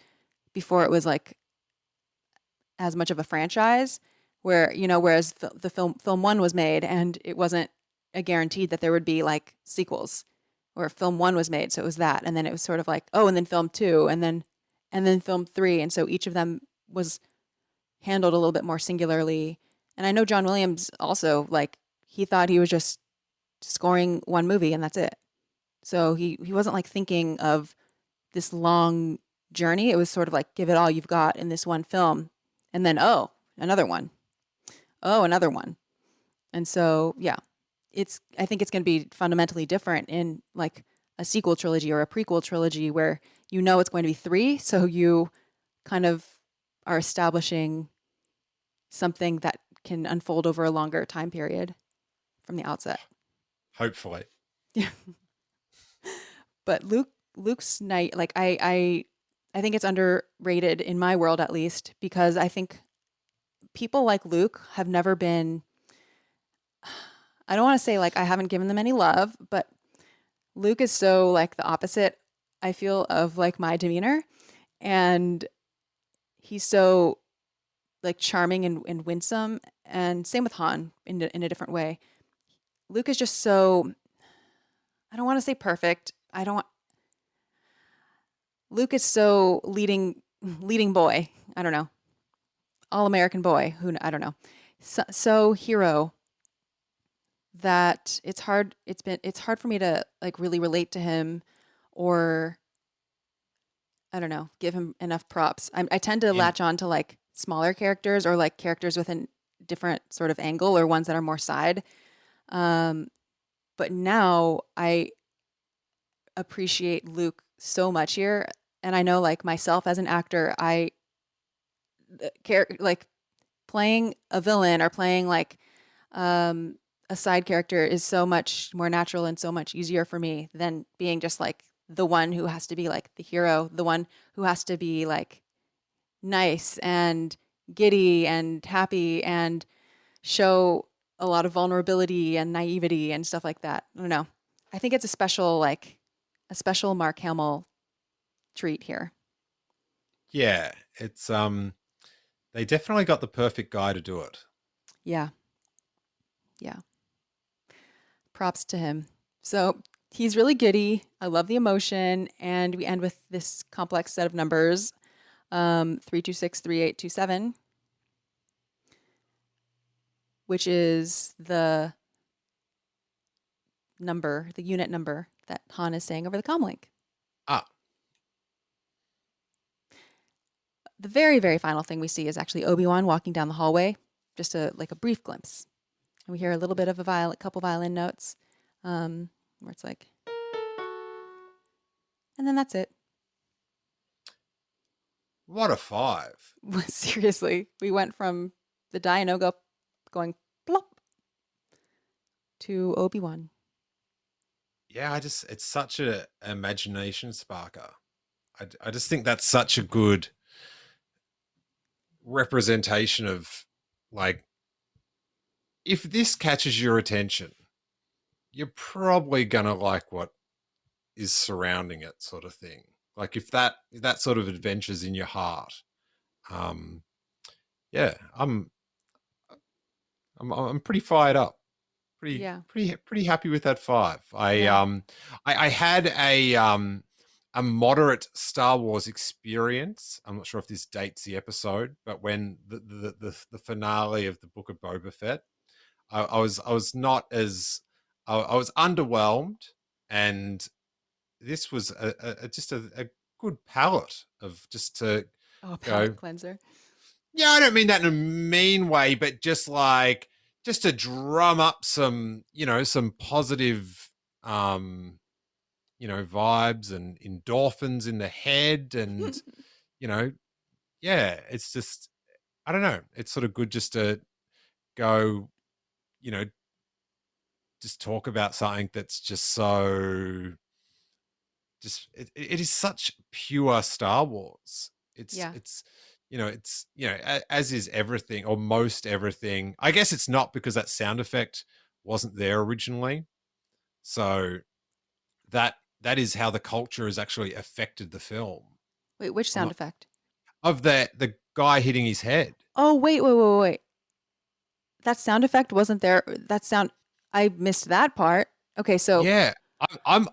before it was like as much of a franchise where, whereas the film 1 was made and it wasn't a guaranteed that there would be like sequels, or film 1 was made. So it was that. And then it was sort of like, oh, and then film 2 and then film 3. And so each of them was handled a little bit more singularly. And I know John Williams also, like, he thought he was just scoring one movie and that's it. So he wasn't like thinking of this long journey. It was sort of like, give it all you've got in this one film. And then, oh, another one. Oh, another one. And so, yeah, I think it's going to be fundamentally different in like a sequel trilogy or a prequel trilogy where it's going to be 3. So you kind of are establishing something that can unfold over a longer time period from the outset.
hopefully.
Yeah. But Luke's night, like I think it's underrated in my world at least, because I think people like Luke have never been, I don't want to say like I haven't given them any love, but Luke is so like the opposite, I feel, of like my demeanor. And he's so like charming and winsome. And same with Han in a different way. Luke is just so, I don't want to say perfect. Luke is so leading boy. I don't know. All American boy. I don't know. So hero that it's hard for me to like really relate to him, or I don't know, give him enough props. I tend to latch on to like smaller characters or like characters with a different sort of angle or ones that are more side. But now I appreciate Luke so much here. And I know like myself as an actor, I care like playing a villain or playing like a side character is so much more natural and so much easier for me than being just like the one who has to be like the hero, the one who has to be like nice and giddy and happy and show a lot of vulnerability and naivety and stuff like that. I don't know. I think it's a special Mark Hamill treat here.
Yeah, it's they definitely got the perfect guy to do it.
Yeah. Yeah. Props to him. So he's really giddy. I love the emotion. And we end with this complex set of numbers, 3263827, which is the unit number that Han is saying over the comlink. The very, very final thing we see is actually Obi-Wan walking down the hallway, just a brief glimpse. And we hear a little bit of a couple violin notes, where it's like, and then that's it.
What a 5.
Seriously, we went from the Dianoga going plop to Obi-Wan.
Yeah, it's such a imagination sparker. I just think that's such a good representation of, like, if this catches your attention, you're probably gonna like what is surrounding it, sort of thing. Like if that sort of adventure's in your heart, yeah, I'm pretty fired up. Pretty happy with that 5. I had a moderate Star Wars experience. I'm not sure if this dates the episode, but when the finale of the Book of Boba Fett, I was not as I was underwhelmed, and this was just a good palette of just to
palette cleanser.
Yeah, I don't mean that in a mean way, but just to drum up some, some positive, vibes and endorphins in the head. And, yeah, it's just, I don't know. It's sort of good just to go, just talk about something that's just so, it is such pure Star Wars. It's as is everything, or most everything. I guess it's not, because that sound effect wasn't there originally. So that is how the culture has actually affected the film.
Wait, which sound effect?
Of the guy hitting his head.
Oh, wait. That sound effect wasn't there. I missed that part. Okay, so
yeah, I'm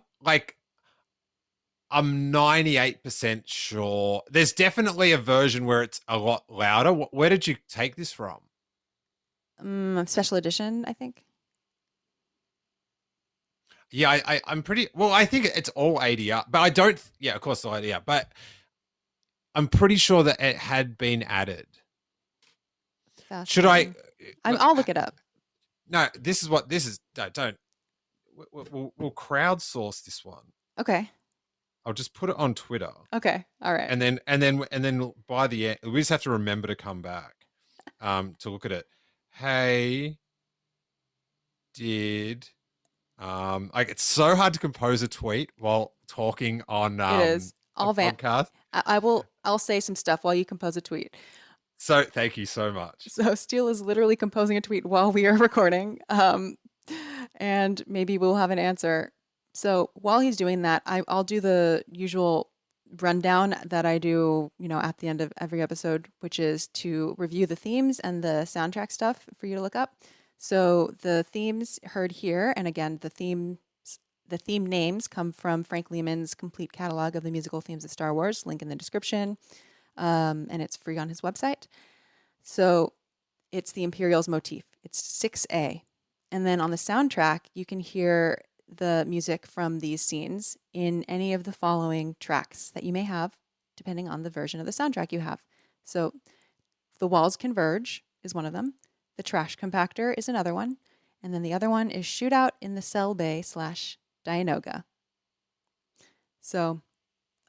98% sure. There's definitely a version where it's a lot louder. Where did you take this from?
Special edition, I think.
Yeah, I'm pretty... Well, I think it's all ADR, but I don't... Yeah, of course it's all ADR, but I'm pretty sure that it had been added. Should I...
I'll look it up.
No, this is... Don't... We'll crowdsource this one.
Okay.
I'll just put it on Twitter.
Okay. All right.
And then by the end, we just have to remember to come back to look at it. Hey, did it's so hard to compose a tweet while talking on
it is.
podcast.
I'll say some stuff while you compose a tweet.
So thank you so much.
So Steele is literally composing a tweet while we are recording. And maybe we'll have an answer. So while he's doing that, I'll do the usual rundown that I do, at the end of every episode, which is to review the themes and the soundtrack stuff for you to look up. So the themes heard here, and again, the theme names come from Frank Lehman's complete catalog of the musical themes of Star Wars, link in the description, and it's free on his website. So it's the Imperials motif. It's 6A. And then on the soundtrack, you can hear the music from these scenes in any of the following tracks that you may have, depending on the version of the soundtrack you have. So the Walls Converge is one of them. The Trash Compactor is another one. And then the other one is Shootout in the Cell Bay / Dianoga. So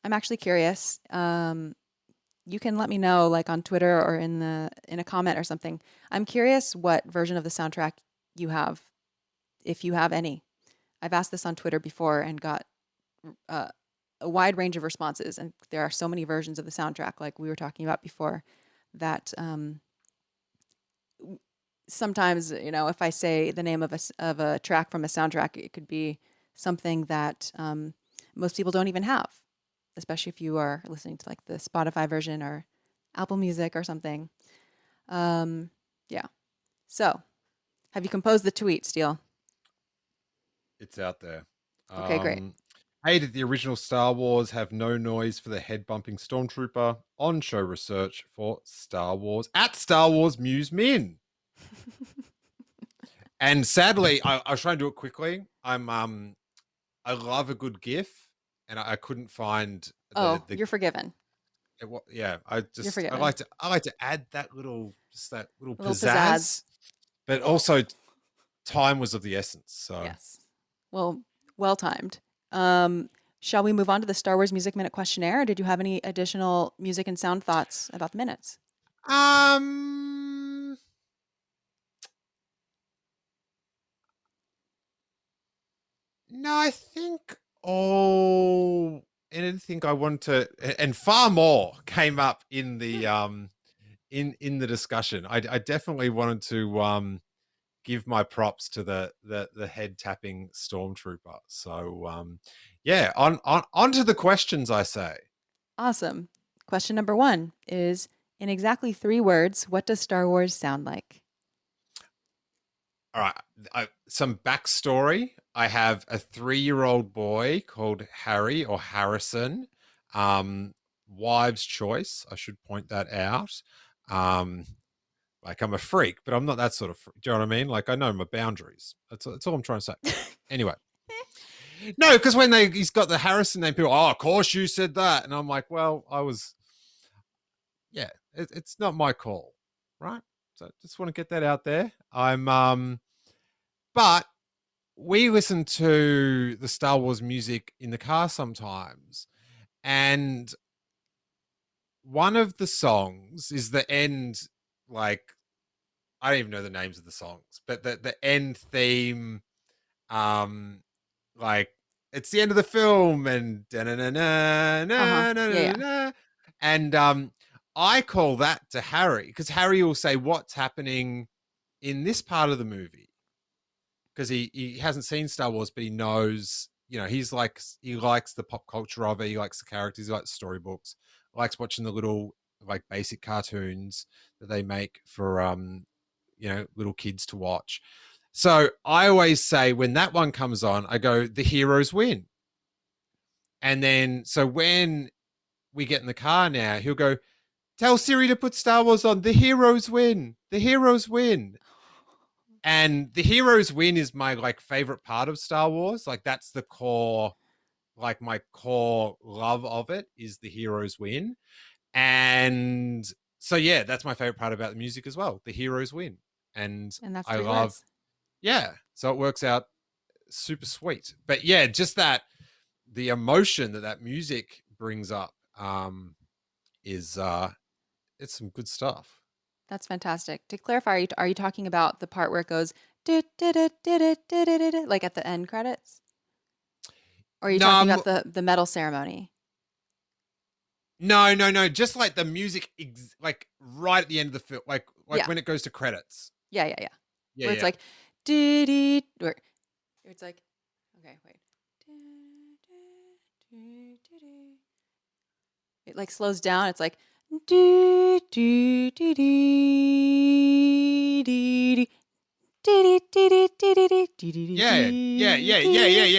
I'm actually curious. You can let me know, like on Twitter or in a comment or something. I'm curious what version of the soundtrack you have, if you have any. I've asked this on Twitter before and got a wide range of responses. And there are so many versions of the soundtrack, like we were talking about before, that sometimes, if I say the name of a track from a soundtrack, it could be something that most people don't even have, especially if you are listening to like the Spotify version or Apple Music or something. Yeah. So, have you composed the tweet, Steele?
It's out there.
Okay, great.
Hey, did the original Star Wars have no noise for the head-bumping Stormtrooper? On-show research for Star Wars at Star Wars Muse Min. And sadly, I was trying to do it quickly. I love a good GIF, and I couldn't find.
You're forgiven.
Yeah,
You're forgiven.
I like to add that little pizzazz, but also time was of the essence. So
yes, well timed. Shall we move on to the Star Wars Music Minute Questionnaire? Or did you have any additional music and sound thoughts about the minutes?
No, I think anything I want to, and far more came up in the in the discussion. I definitely wanted to give my props to the head tapping stormtrooper. So yeah, on to the questions, I say.
Awesome. Question number 1 is, in exactly 3 words, what does Star Wars sound like?
All right, some backstory. I have a 3-year-old boy called Harry or Harrison. Wives' choice. I should point that out. Like, I'm a freak, but I'm not that sort of freak. Do you know what I mean? Like, I know my boundaries. That's all I'm trying to say. Anyway. No, because when he's got the Harrison name, people, of course you said that. And I'm like, well, it's not my call, right? So just want to get that out there. But we listen to the Star Wars music in the car sometimes. And one of the songs is the end, like, I don't even know the names of the songs, but the end theme, like, it's the end of the film and
Yeah.
and I call that to Harry, because Harry will say what's happening in this part of the movie, because he hasn't seen Star Wars, but he knows, he likes the pop culture of it. He likes the characters. He likes storybooks. Likes watching the little, like, basic cartoons that they make for little kids to watch. So I always say, when that one comes on, I go, the heroes win. And then, so when we get in the car now, he'll go, tell Siri to put Star Wars on. The heroes win. The heroes win. And the heroes win is my, like, favorite part of Star Wars. Like, that's the core, like, my core love of it is the heroes win. And so, yeah, that's my favorite part about the music as well. The heroes win. And
that's
I
3
love,
words.
yeah. So it works out super sweet. But yeah, just that, the emotion that music brings up is it's some good stuff.
That's fantastic. To clarify, are you talking about the part where it goes like at the end credits? Or are you talking about the medal ceremony?
No. Just like the music, like right at the end of the film, like when it goes to credits.
Yeah.
Yeah,
where it's like, diddy, or it's like, okay, wait. It, like, slows down. It's like, do do do do
yeah.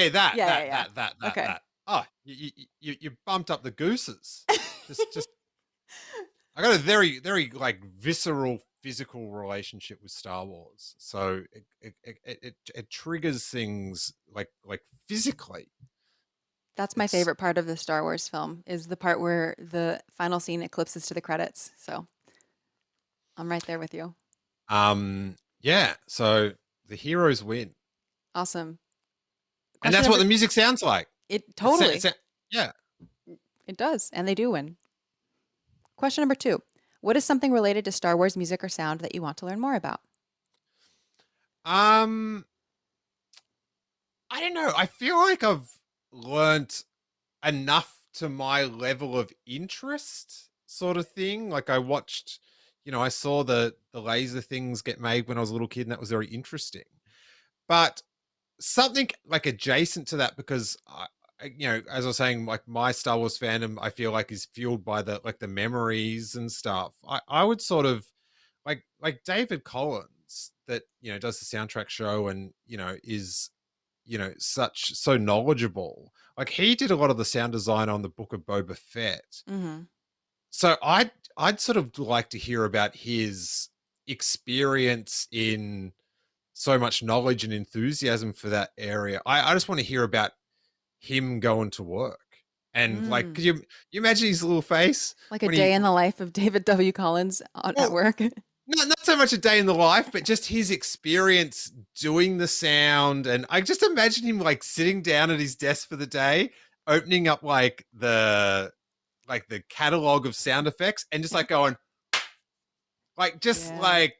That.
Okay.
That. Oh, you bumped up the gooses. Just. I got a very, very, like, visceral, physical relationship with Star Wars, so it triggers things like physically.
That's my favorite part of the Star Wars film, is the part where the final scene eclipses to the credits. So I'm right there with you.
Yeah. So the heroes win.
Awesome.
And that's what the music sounds like.
It totally.
Yeah.
It does, and they do win. Question number 2. What is something related to Star Wars music or sound that you want to learn more about?
I don't know. I feel like I've learnt enough to my level of interest, sort of thing. Like, I watched, I saw the laser things get made when I was a little kid, and that was very interesting. But something like adjacent to that, because as I was saying, like, my Star Wars fandom, I feel like, is fueled by the memories and stuff. I would sort of like David Collins, that, does the soundtrack show and, is, so knowledgeable. Like, he did a lot of the sound design on the Book of Boba Fett.
Mm-hmm.
So I'd sort of like to hear about his experience in so much knowledge and enthusiasm for that area. I just want to hear about him going to work. And like, could you imagine his little face?
Like a day in the life of David W. Collins at work?
Not so much a day in the life, but just his experience doing the sound. And I just imagine him, like, sitting down at his desk for the day, opening up like the catalog of sound effects, and just like going, like, just like,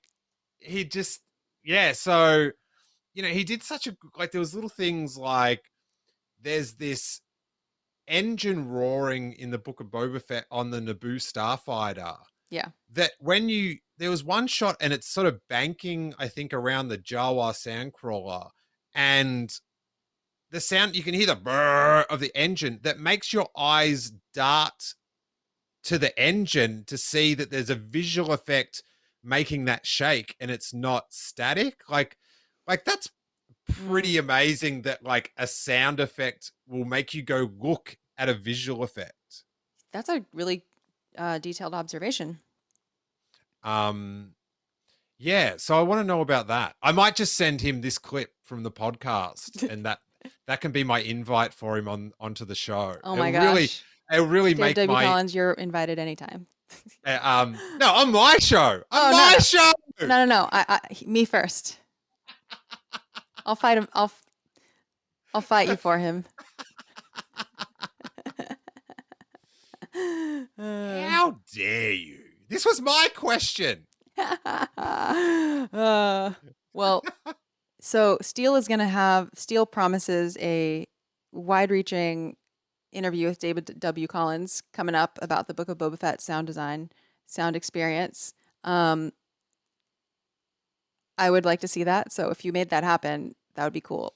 he just, yeah. So, he did such a, like, there was little things like, there's this engine roaring in the Book of Boba Fett on the Naboo starfighter.
Yeah.
That there was one shot and it's sort of banking, I think, around the Jawa sandcrawler, and the sound, you can hear the brrr of the engine that makes your eyes dart to the engine to see that there's a visual effect making that shake and it's not static. Like that's pretty amazing that like a sound effect will make you go look at a visual effect.
That's a really detailed observation.
Yeah, so I want to know about that. I might just send him this clip from the podcast, and that can be my invite for him onto the show.
Oh my gosh.
It'll really
Dave
make
W.
my
Collins, you're invited anytime.
no, on my show. On my show.
No. Me first. I'll fight him. I'll fight you for him.
How dare you? This was my question.
Well, so Steele promises a wide-reaching interview with David W. Collins coming up about the Book of Boba Fett sound design, sound experience. I would like to see that. So if you made that happen, that would be cool.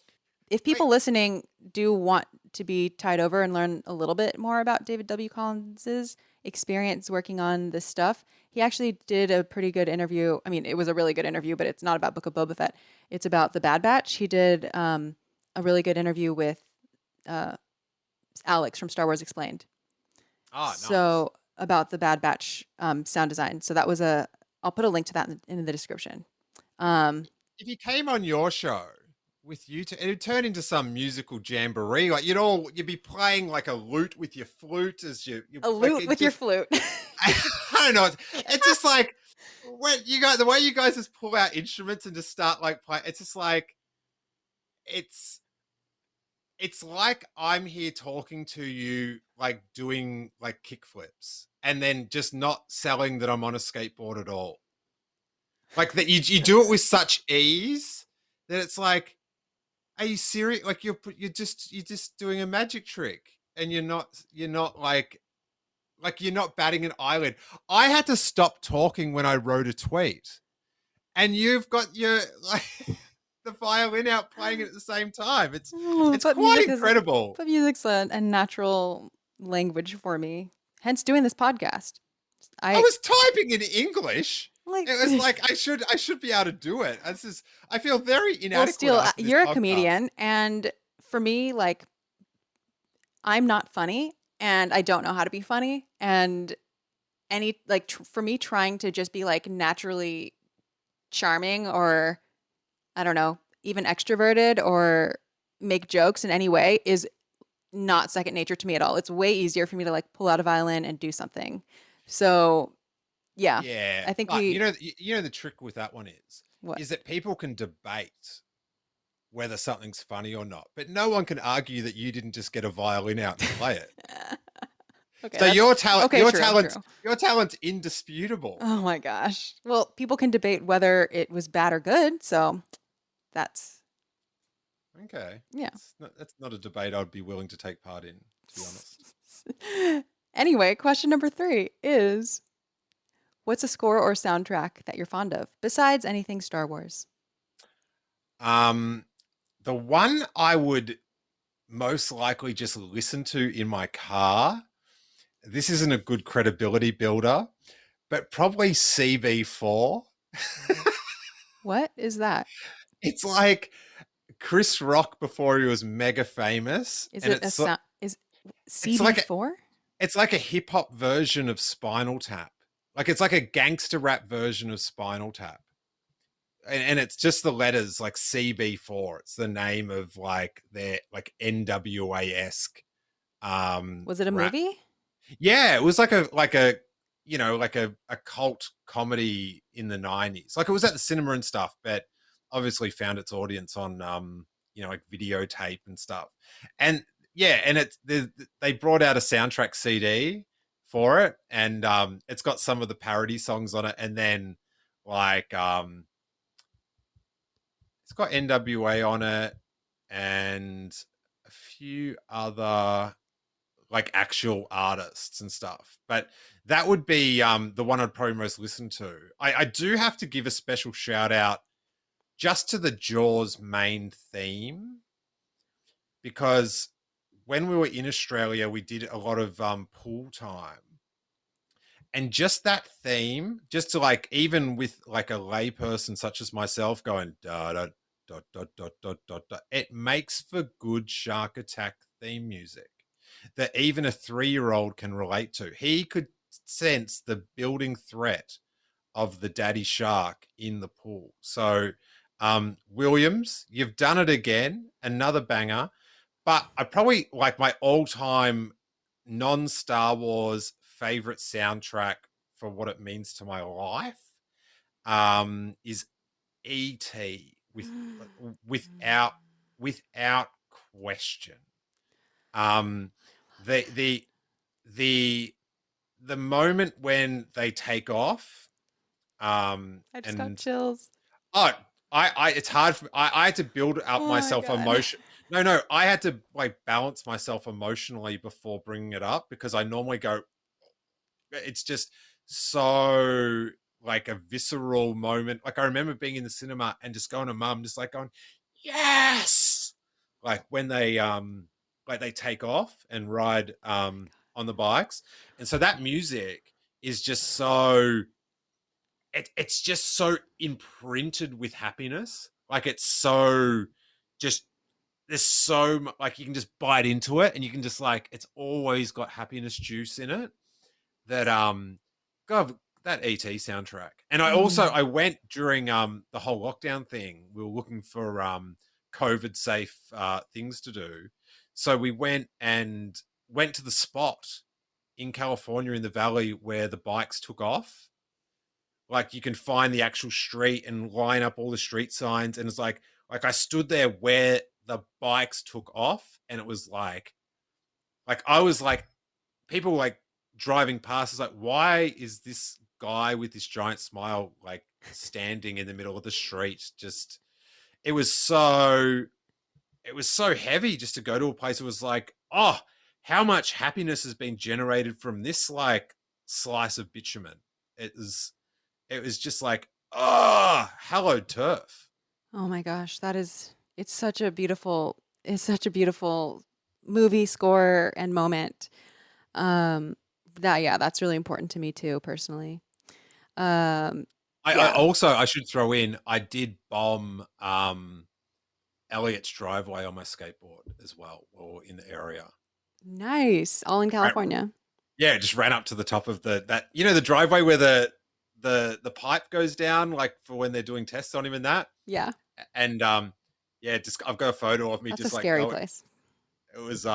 If people listening do want to be tied over and learn a little bit more about David W. Collins's experience working on this stuff, he actually did a pretty good interview. I mean, it was a really good interview, but it's not about Book of Boba Fett. It's about the Bad Batch. He did a really good interview with Alex from Star Wars Explained.
Ah,
nice. So about the Bad Batch sound design. So that was I'll put a link to that in the description.
If you came on your show with you two, it'd turn into some musical jamboree. Like you'd be playing like a lute with your flute as you
a lute with your flute.
I don't know. It's just like when the way you guys just pull out instruments and just start like playing. It's just like it's like I'm here talking to you, like doing like kick flips, and then just not selling that I'm on a skateboard at all. Like that you do it with such ease that it's like, are you serious? Like you're just doing a magic trick, and you're not like you're not batting an eyelid. I had to stop talking when I wrote a tweet, and you've got your like the violin out playing it at the same time. It's quite incredible.
But music's a natural language for me. Hence doing this podcast.
I was typing in English.
Like,
it was like I should be able to do it. I feel very inadequate.
Well, Steele, you're a comedian, and for me, like, I'm not funny, and I don't know how to be funny, and for me, trying to just be like naturally charming, or I don't know, even extroverted, or make jokes in any way is not second nature to me at all. It's way easier for me to like pull out a violin and do something. So. Yeah. I think
you know the trick with that one is that people can debate whether something's funny or not, but no one can argue that you didn't just get a violin out and play it. Okay, so your talent's indisputable.
Oh my gosh. Well, people can debate whether it was bad or good, so that's
okay.
Yeah.
That's not a debate I'd be willing to take part in, to be honest.
Anyway, question number 3 is, what's a score or soundtrack that you're fond of, besides anything Star Wars?
The one I would most likely just listen to in my car, this isn't a good credibility builder, but probably CB4.
What is that?
It's like Chris Rock before he was mega famous.
Is it is CB4?
It's like a hip-hop version of Spinal Tap. Like it's like a gangster rap version of Spinal Tap. And it's just the letters like CB4. It's the name of like their like NWA-esque.
Was it a movie?
Yeah, it was like a cult comedy in the 90s. Like it was at the cinema and stuff, but obviously found its audience on like videotape and stuff. And yeah, and they brought out a soundtrack CD for it, and it's got some of the parody songs on it, and then like it's got NWA on it, and a few other like actual artists and stuff, but that would be the one I'd probably most listen to. I do have to give a special shout out just to the Jaws main theme, because when we were in Australia, we did a lot of pool time, and just that theme, just to like, even with like a layperson such as myself going da da dot dot dot dot dot dot, it makes for good shark attack theme music that even a 3-year-old can relate to. He could sense the building threat of the daddy shark in the pool. So, Williams, you've done it again, another banger. But I probably like my all-time non-Star Wars favorite soundtrack for what it means to my life is E.T. without question. The moment when they take off,
I just got
and
chills.
oh, I it's hard for me. I had to build up
Oh my
myself
God.
emotion. No, I had to like balance myself emotionally before bringing it up, because I normally go, it's just so like a visceral moment. Like I remember being in the cinema and just going to mum, just like going, yes, like when they take off and ride on the bikes. And so that music is just so it's just so imprinted with happiness. Like it's so just there's so much, like you can just bite into it and you can just like, it's always got happiness juice in it. That God, that ET soundtrack. And I went during the whole lockdown thing. We were looking for COVID safe things to do. So we went to the spot in California in the valley where the bikes took off. Like you can find the actual street and line up all the street signs, and it's like I stood there where the bikes took off, and it was like I was like, people like driving past is like, why is this guy with this giant smile like standing in the middle of the street? Just it was so heavy just to go to a place. It was like, oh, how much happiness has been generated from this like slice of bitumen. It was just like, oh, hallowed turf.
Oh my gosh, it's such a beautiful movie score and moment. That's really important to me too, personally. Um,
I
yeah,
also, I should throw in, I did bomb Elliot's driveway on my skateboard as well, or in the area.
nice. All in California.
Yeah, just ran up to the top of the driveway where the pipe goes down, like for when they're doing tests on him and that.
Yeah,
And just I've got a photo of me
that's
just
a
like
scary place.
it was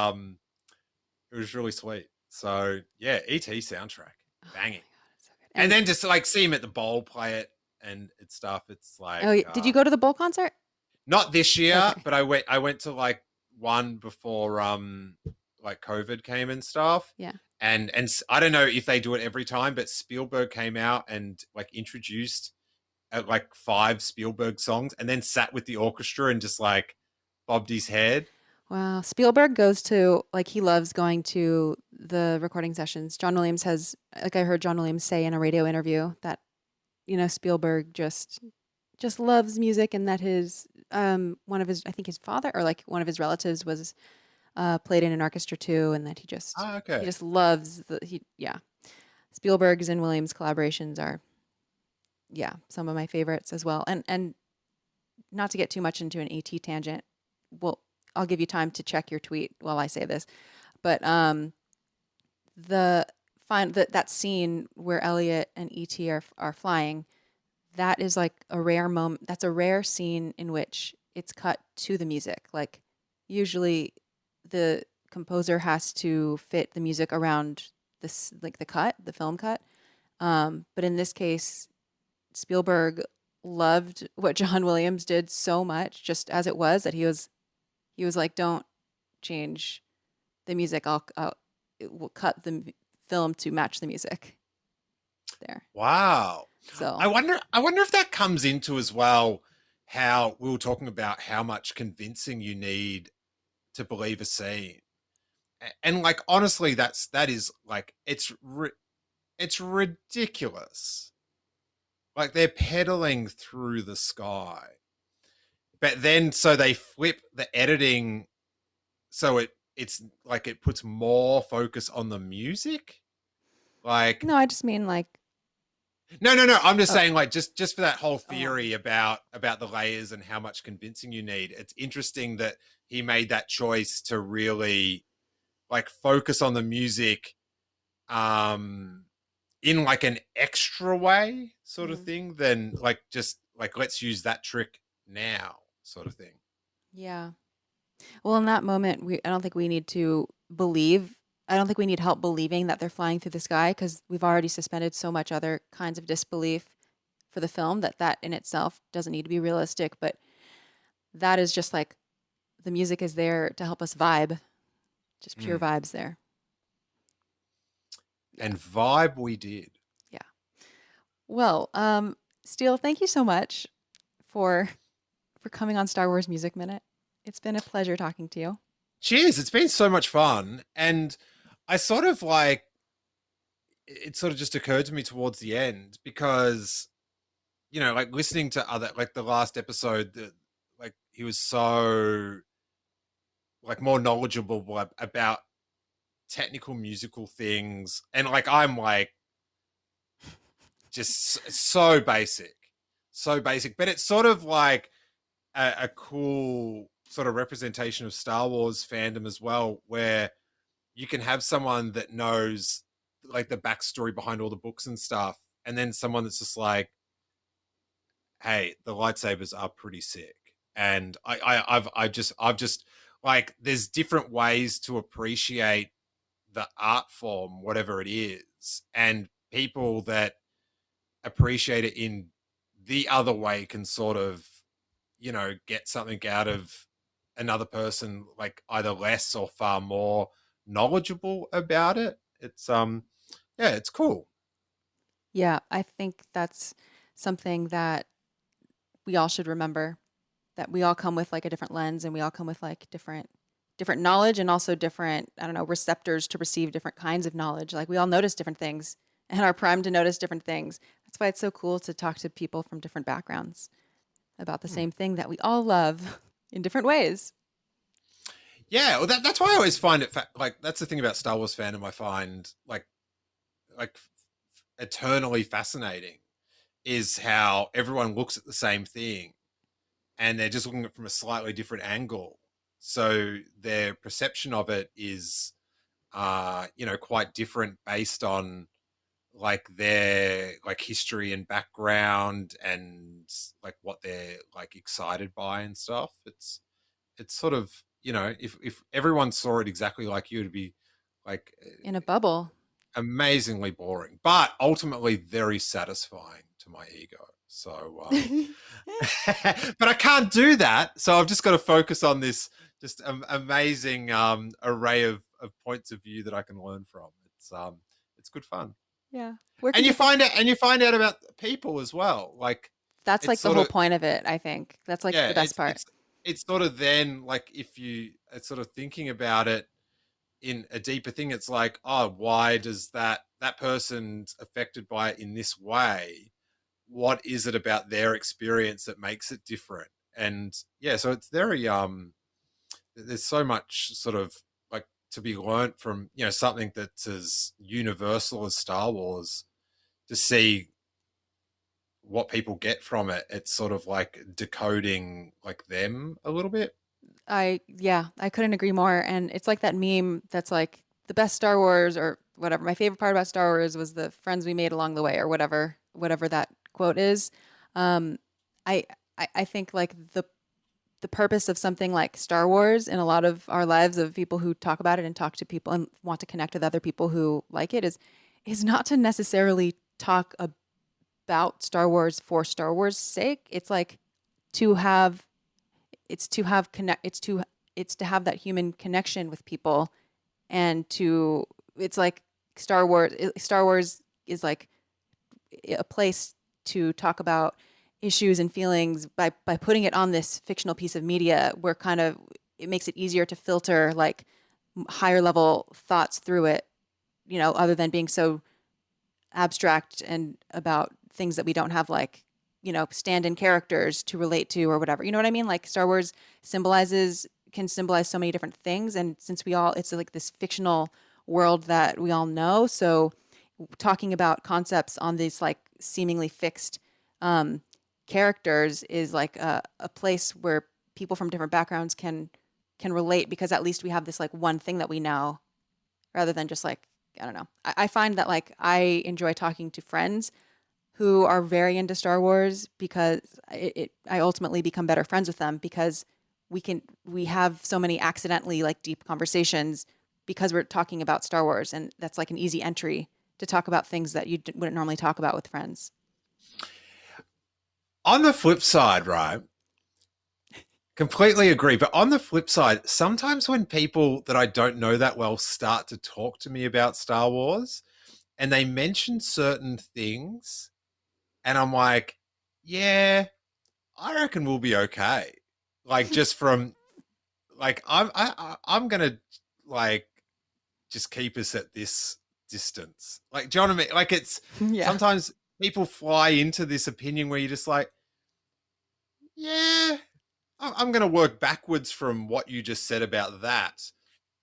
really sweet. So yeah, ET soundtrack, banging.
It's so good.
And then just like see him at the bowl, play it and it's stuff. It's like,
Oh, did you go to the Bull concert?
not this year,
Okay.
but I went to like one before like COVID came and stuff.
Yeah.
And I don't know if they do it every time, but Spielberg came out and like introduced like 5 Spielberg songs and then sat with the orchestra and just like bobbed his head.
Wow. Spielberg goes to, like, he loves going to the recording sessions. John Williams has, like, I heard John Williams say in a radio interview that, Spielberg just loves music, and that his, one of his, I think his father or like one of his relatives was, played in an orchestra too, and that he
Okay.
just loves Spielberg's and Williams collaborations are, some of my favorites as well. And not to get too much into an AT tangent, well, I'll give you time to check your tweet while I say this, but that scene where Elliot and ET are flying, that is like a rare moment. That's a rare scene in which it's cut to the music. Like usually the composer has to fit the music around this, like the film cut. But in this case, Spielberg loved what John Williams did so much, just as it was, that he was like, don't change the music. We'll cut the film to match the music there.
Wow.
So
I wonder if that comes into as well, how we were talking about how much convincing you need to believe a scene. And like, honestly, that is like, it's ridiculous. Like, they're pedaling through the sky, but then so they flip the editing so it's like it puts more focus on the music. Like,
No, I just mean like,
no. I'm just saying, like, just for that whole theory about the layers and how much convincing you need. It's interesting that he made that choice to really like focus on the music, in like an extra way sort of thing than like just like, let's use that trick now sort of thing.
yeah. Well, in that moment, I don't think we need to believe. I don't think we need help believing that they're flying through the sky because we've already suspended so much other kinds of disbelief for the film that in itself doesn't need to be realistic. But that is just like the music is there to help us vibe, just pure vibes there.
And vibe we did.
Yeah. Well, Steele, thank you so much for coming on Star Wars Music Minute. It's been a pleasure talking to you.
Cheers. It's been so much fun. And I sort of like, it sort of just occurred to me towards the end because, you know, like listening to other, like the last episode, that like he was so like more knowledgeable about technical musical things. And like, I'm like just so basic, but it's sort of like a cool sort of representation of Star Wars fandom as well, where you can have someone that knows like the backstory behind all the books and stuff, and then someone that's just like, hey, the lightsabers are pretty sick. And I've just like, there's different ways to appreciate the art form, whatever it is, and people that appreciate it in the other way can sort of, you know, get something out of another person, like either less or far more knowledgeable about it. It's yeah, it's cool.
Yeah, I think that's something that we all should remember, that we all come with like a different lens and we all come with like different knowledge and also different, I don't know, receptors to receive different kinds of knowledge. Like we all notice different things and are primed to notice different things. That's why it's so cool to talk to people from different backgrounds about the same thing that we all love in different ways.
Yeah, well, that's why I always find it like, that's the thing about Star Wars fandom I find like eternally fascinating, is how everyone looks at the same thing and they're just looking at it from a slightly different angle. So their perception of it is, you know, quite different based on like their like history and background and like what they're like excited by and stuff. It's sort of, you know, if everyone saw it exactly like you, it'd be like
in a bubble.
Amazingly boring, but ultimately very satisfying to my ego. So, but I can't do that. So I've just got to focus on this just amazing array of points of view that I can learn from. It's good fun.
Yeah.
And you find out about people as well. Like,
that's like the whole point of it, I think. That's like the best part.
It's sort of then like, if you are sort of thinking about it in a deeper thing, it's like, oh, why does that person's affected by it in this way? What is it about their experience that makes it different? And yeah, so it's very there's so much sort of like to be learnt from, you know, something that's as universal as Star Wars, to see what people get from it. It's sort of like decoding like them a little bit.
I couldn't agree more. And it's like that meme that's like, the best Star Wars or whatever. My favorite part about Star Wars was the friends we made along the way, or whatever that quote is. I think like the purpose of something like Star Wars in a lot of our lives, of people who talk about it and talk to people and want to connect with other people who like it, is not to necessarily talk about Star Wars for Star Wars' sake. It's like to have that human connection with people, and it's like Star Wars is like a place to talk about issues and feelings by putting it on this fictional piece of media. We're kind of it makes it easier to filter like higher level thoughts through it, other than being so abstract and about things that we don't have like, stand-in characters to relate to or whatever. You know what I mean? Like Star Wars can symbolize so many different things. And since it's like this fictional world that we all know. So talking about concepts on these like seemingly fixed characters is like a place where people from different backgrounds can relate, because at least we have this like one thing that we know, rather than just like, I don't know. I find that like I enjoy talking to friends who are very into Star Wars, because I ultimately become better friends with them, because we have so many accidentally like deep conversations because we're talking about Star Wars, and that's like an easy entry to talk about things that you wouldn't normally talk about with friends.
On the flip side, right? Completely agree. But on the flip side, sometimes when people that I don't know that well start to talk to me about Star Wars and they mention certain things, and I'm like, yeah, I reckon we'll be okay. Like, just from like, I'm gonna like just keep us at this distance. Like, do you know what I mean? Like, it's
Yeah.
sometimes people fly into this opinion where you're just like, yeah, I'm going to work backwards from what you just said about that,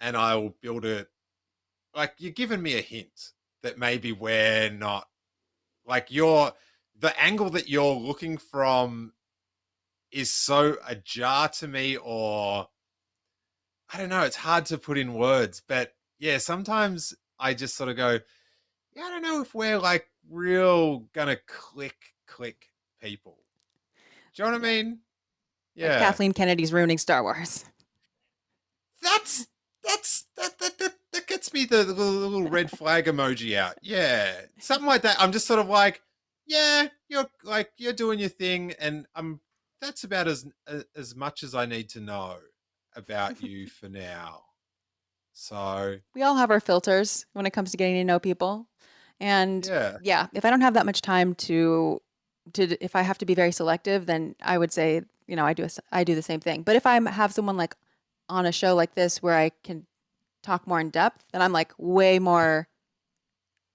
and I'll build it. Like, you're giving me a hint that maybe we're not, like, the angle that you're looking from is so ajar to me, or I don't know, it's hard to put in words. But yeah, sometimes I just sort of go, yeah, I don't know if we're like real gonna click people. Do you know what I mean?
Like
Yeah.
Kathleen Kennedy's ruining Star Wars.
That gets me the little red flag emoji out. Yeah, something like that. I'm just sort of like, yeah, you're doing your thing, and that's about as much as I need to know about you for now. So
We all have our filters when it comes to getting to know people. And
yeah,
yeah, if I don't have that much time if I have to be very selective, then I would say, I do the same thing. But if I have someone like on a show like this where I can talk more in depth, then I'm like way more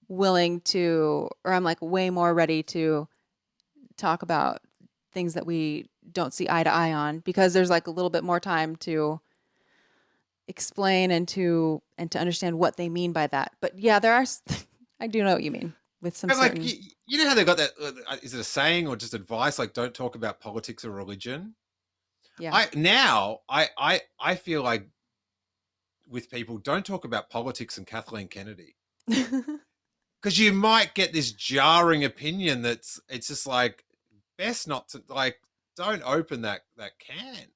willing to, or I'm like way more ready to talk about things that we don't see eye to eye on, because there's like a little bit more time to explain and to understand what they mean by that. But yeah, I do know what you mean with some
but like
certain.
you know how they got that? Is it a saying or just advice? Like, don't talk about politics or religion.
Yeah.
I feel like with people, don't talk about politics and Kathleen Kennedy, because you might get this jarring opinion it's just like, best not to, like, don't open that can.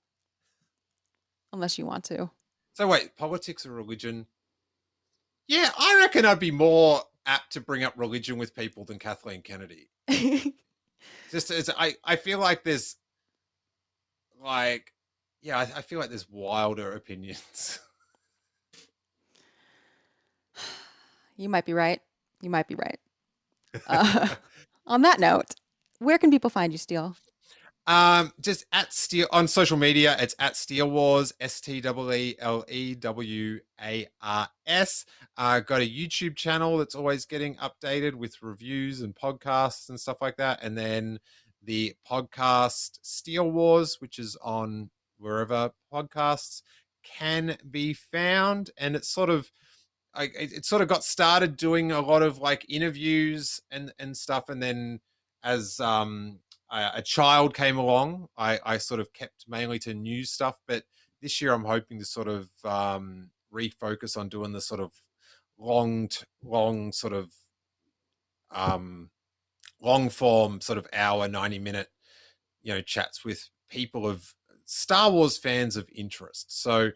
Unless you want to.
So wait, politics or religion? Yeah, I reckon I'd be more apt to bring up religion with people than Kathleen Kennedy. Just as I feel like there's like, yeah, I feel like there's wilder opinions.
You might be right. You might be right. On that note, where can people find you, Steele?
Just at Steele on social media. It's at Steele Wars, STEELEWARS. Got a YouTube channel that's always getting updated with reviews and podcasts and stuff like that. And then the podcast Steele Wars, which is on wherever podcasts can be found. And it's sort of, it sort of got started doing a lot of like interviews and stuff, and then as a child came along, I sort of kept mainly to news stuff. But this year I'm hoping to sort of refocus on doing the sort of long sort of long form sort of hour, 90-minute, chats with people of Star Wars fans of interest. So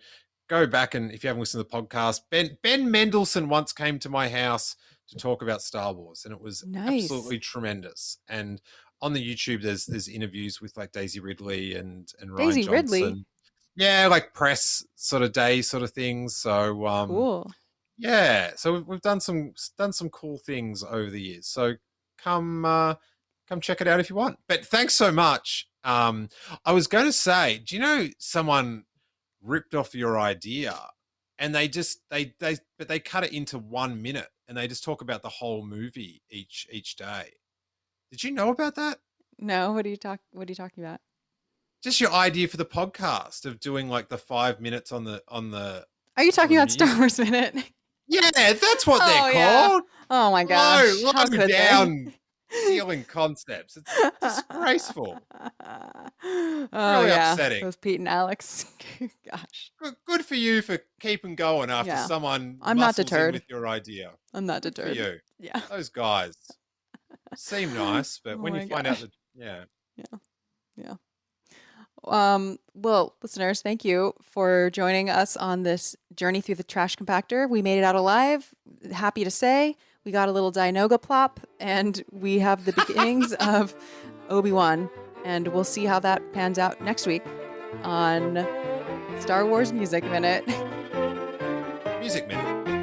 go back, and if you haven't listened to the podcast, Ben Mendelsohn once came to my house to talk about Star Wars, and it was absolutely tremendous. And on the YouTube, there's interviews with like Daisy Ridley and Ryan
Daisy
Johnson.
Ridley?
Yeah, like press sort of day sort of things. So
Cool.
yeah, so we've done some cool things over the years. So come check it out if you want. But thanks so much. I was going to say, do you know someone ripped off your idea, and they cut it into 1 minute, and they just talk about the whole movie each day. Did you know about that?
No, what are you talking about?
Just your idea for the podcast of doing like the 5 minutes on the.
Are you talking about
music.
Star Wars Minute?
Yeah, that's what they're
yeah.
called.
Oh my gosh.
Low
How could
down stealing concepts. It's disgraceful.
Oh
Really
yeah.
upsetting.
Those Pete and Alex. Gosh.
Good for you for keeping going after
Yeah.
someone
I'm not
muscles in
deterred.
with your idea.
I'm not
Good for
deterred.
you.
Yeah.
Those guys seem nice, but
Oh
when
my
you find out
gosh.
that, yeah.
Yeah. Well, listeners, thank you for joining us on this journey through the Trash Compactor. We made it out alive. Happy to say we got a little Dianoga plop, and we have the beginnings of Obi-Wan, and we'll see how that pans out next week on Star Wars Music Minute.
Music Minute.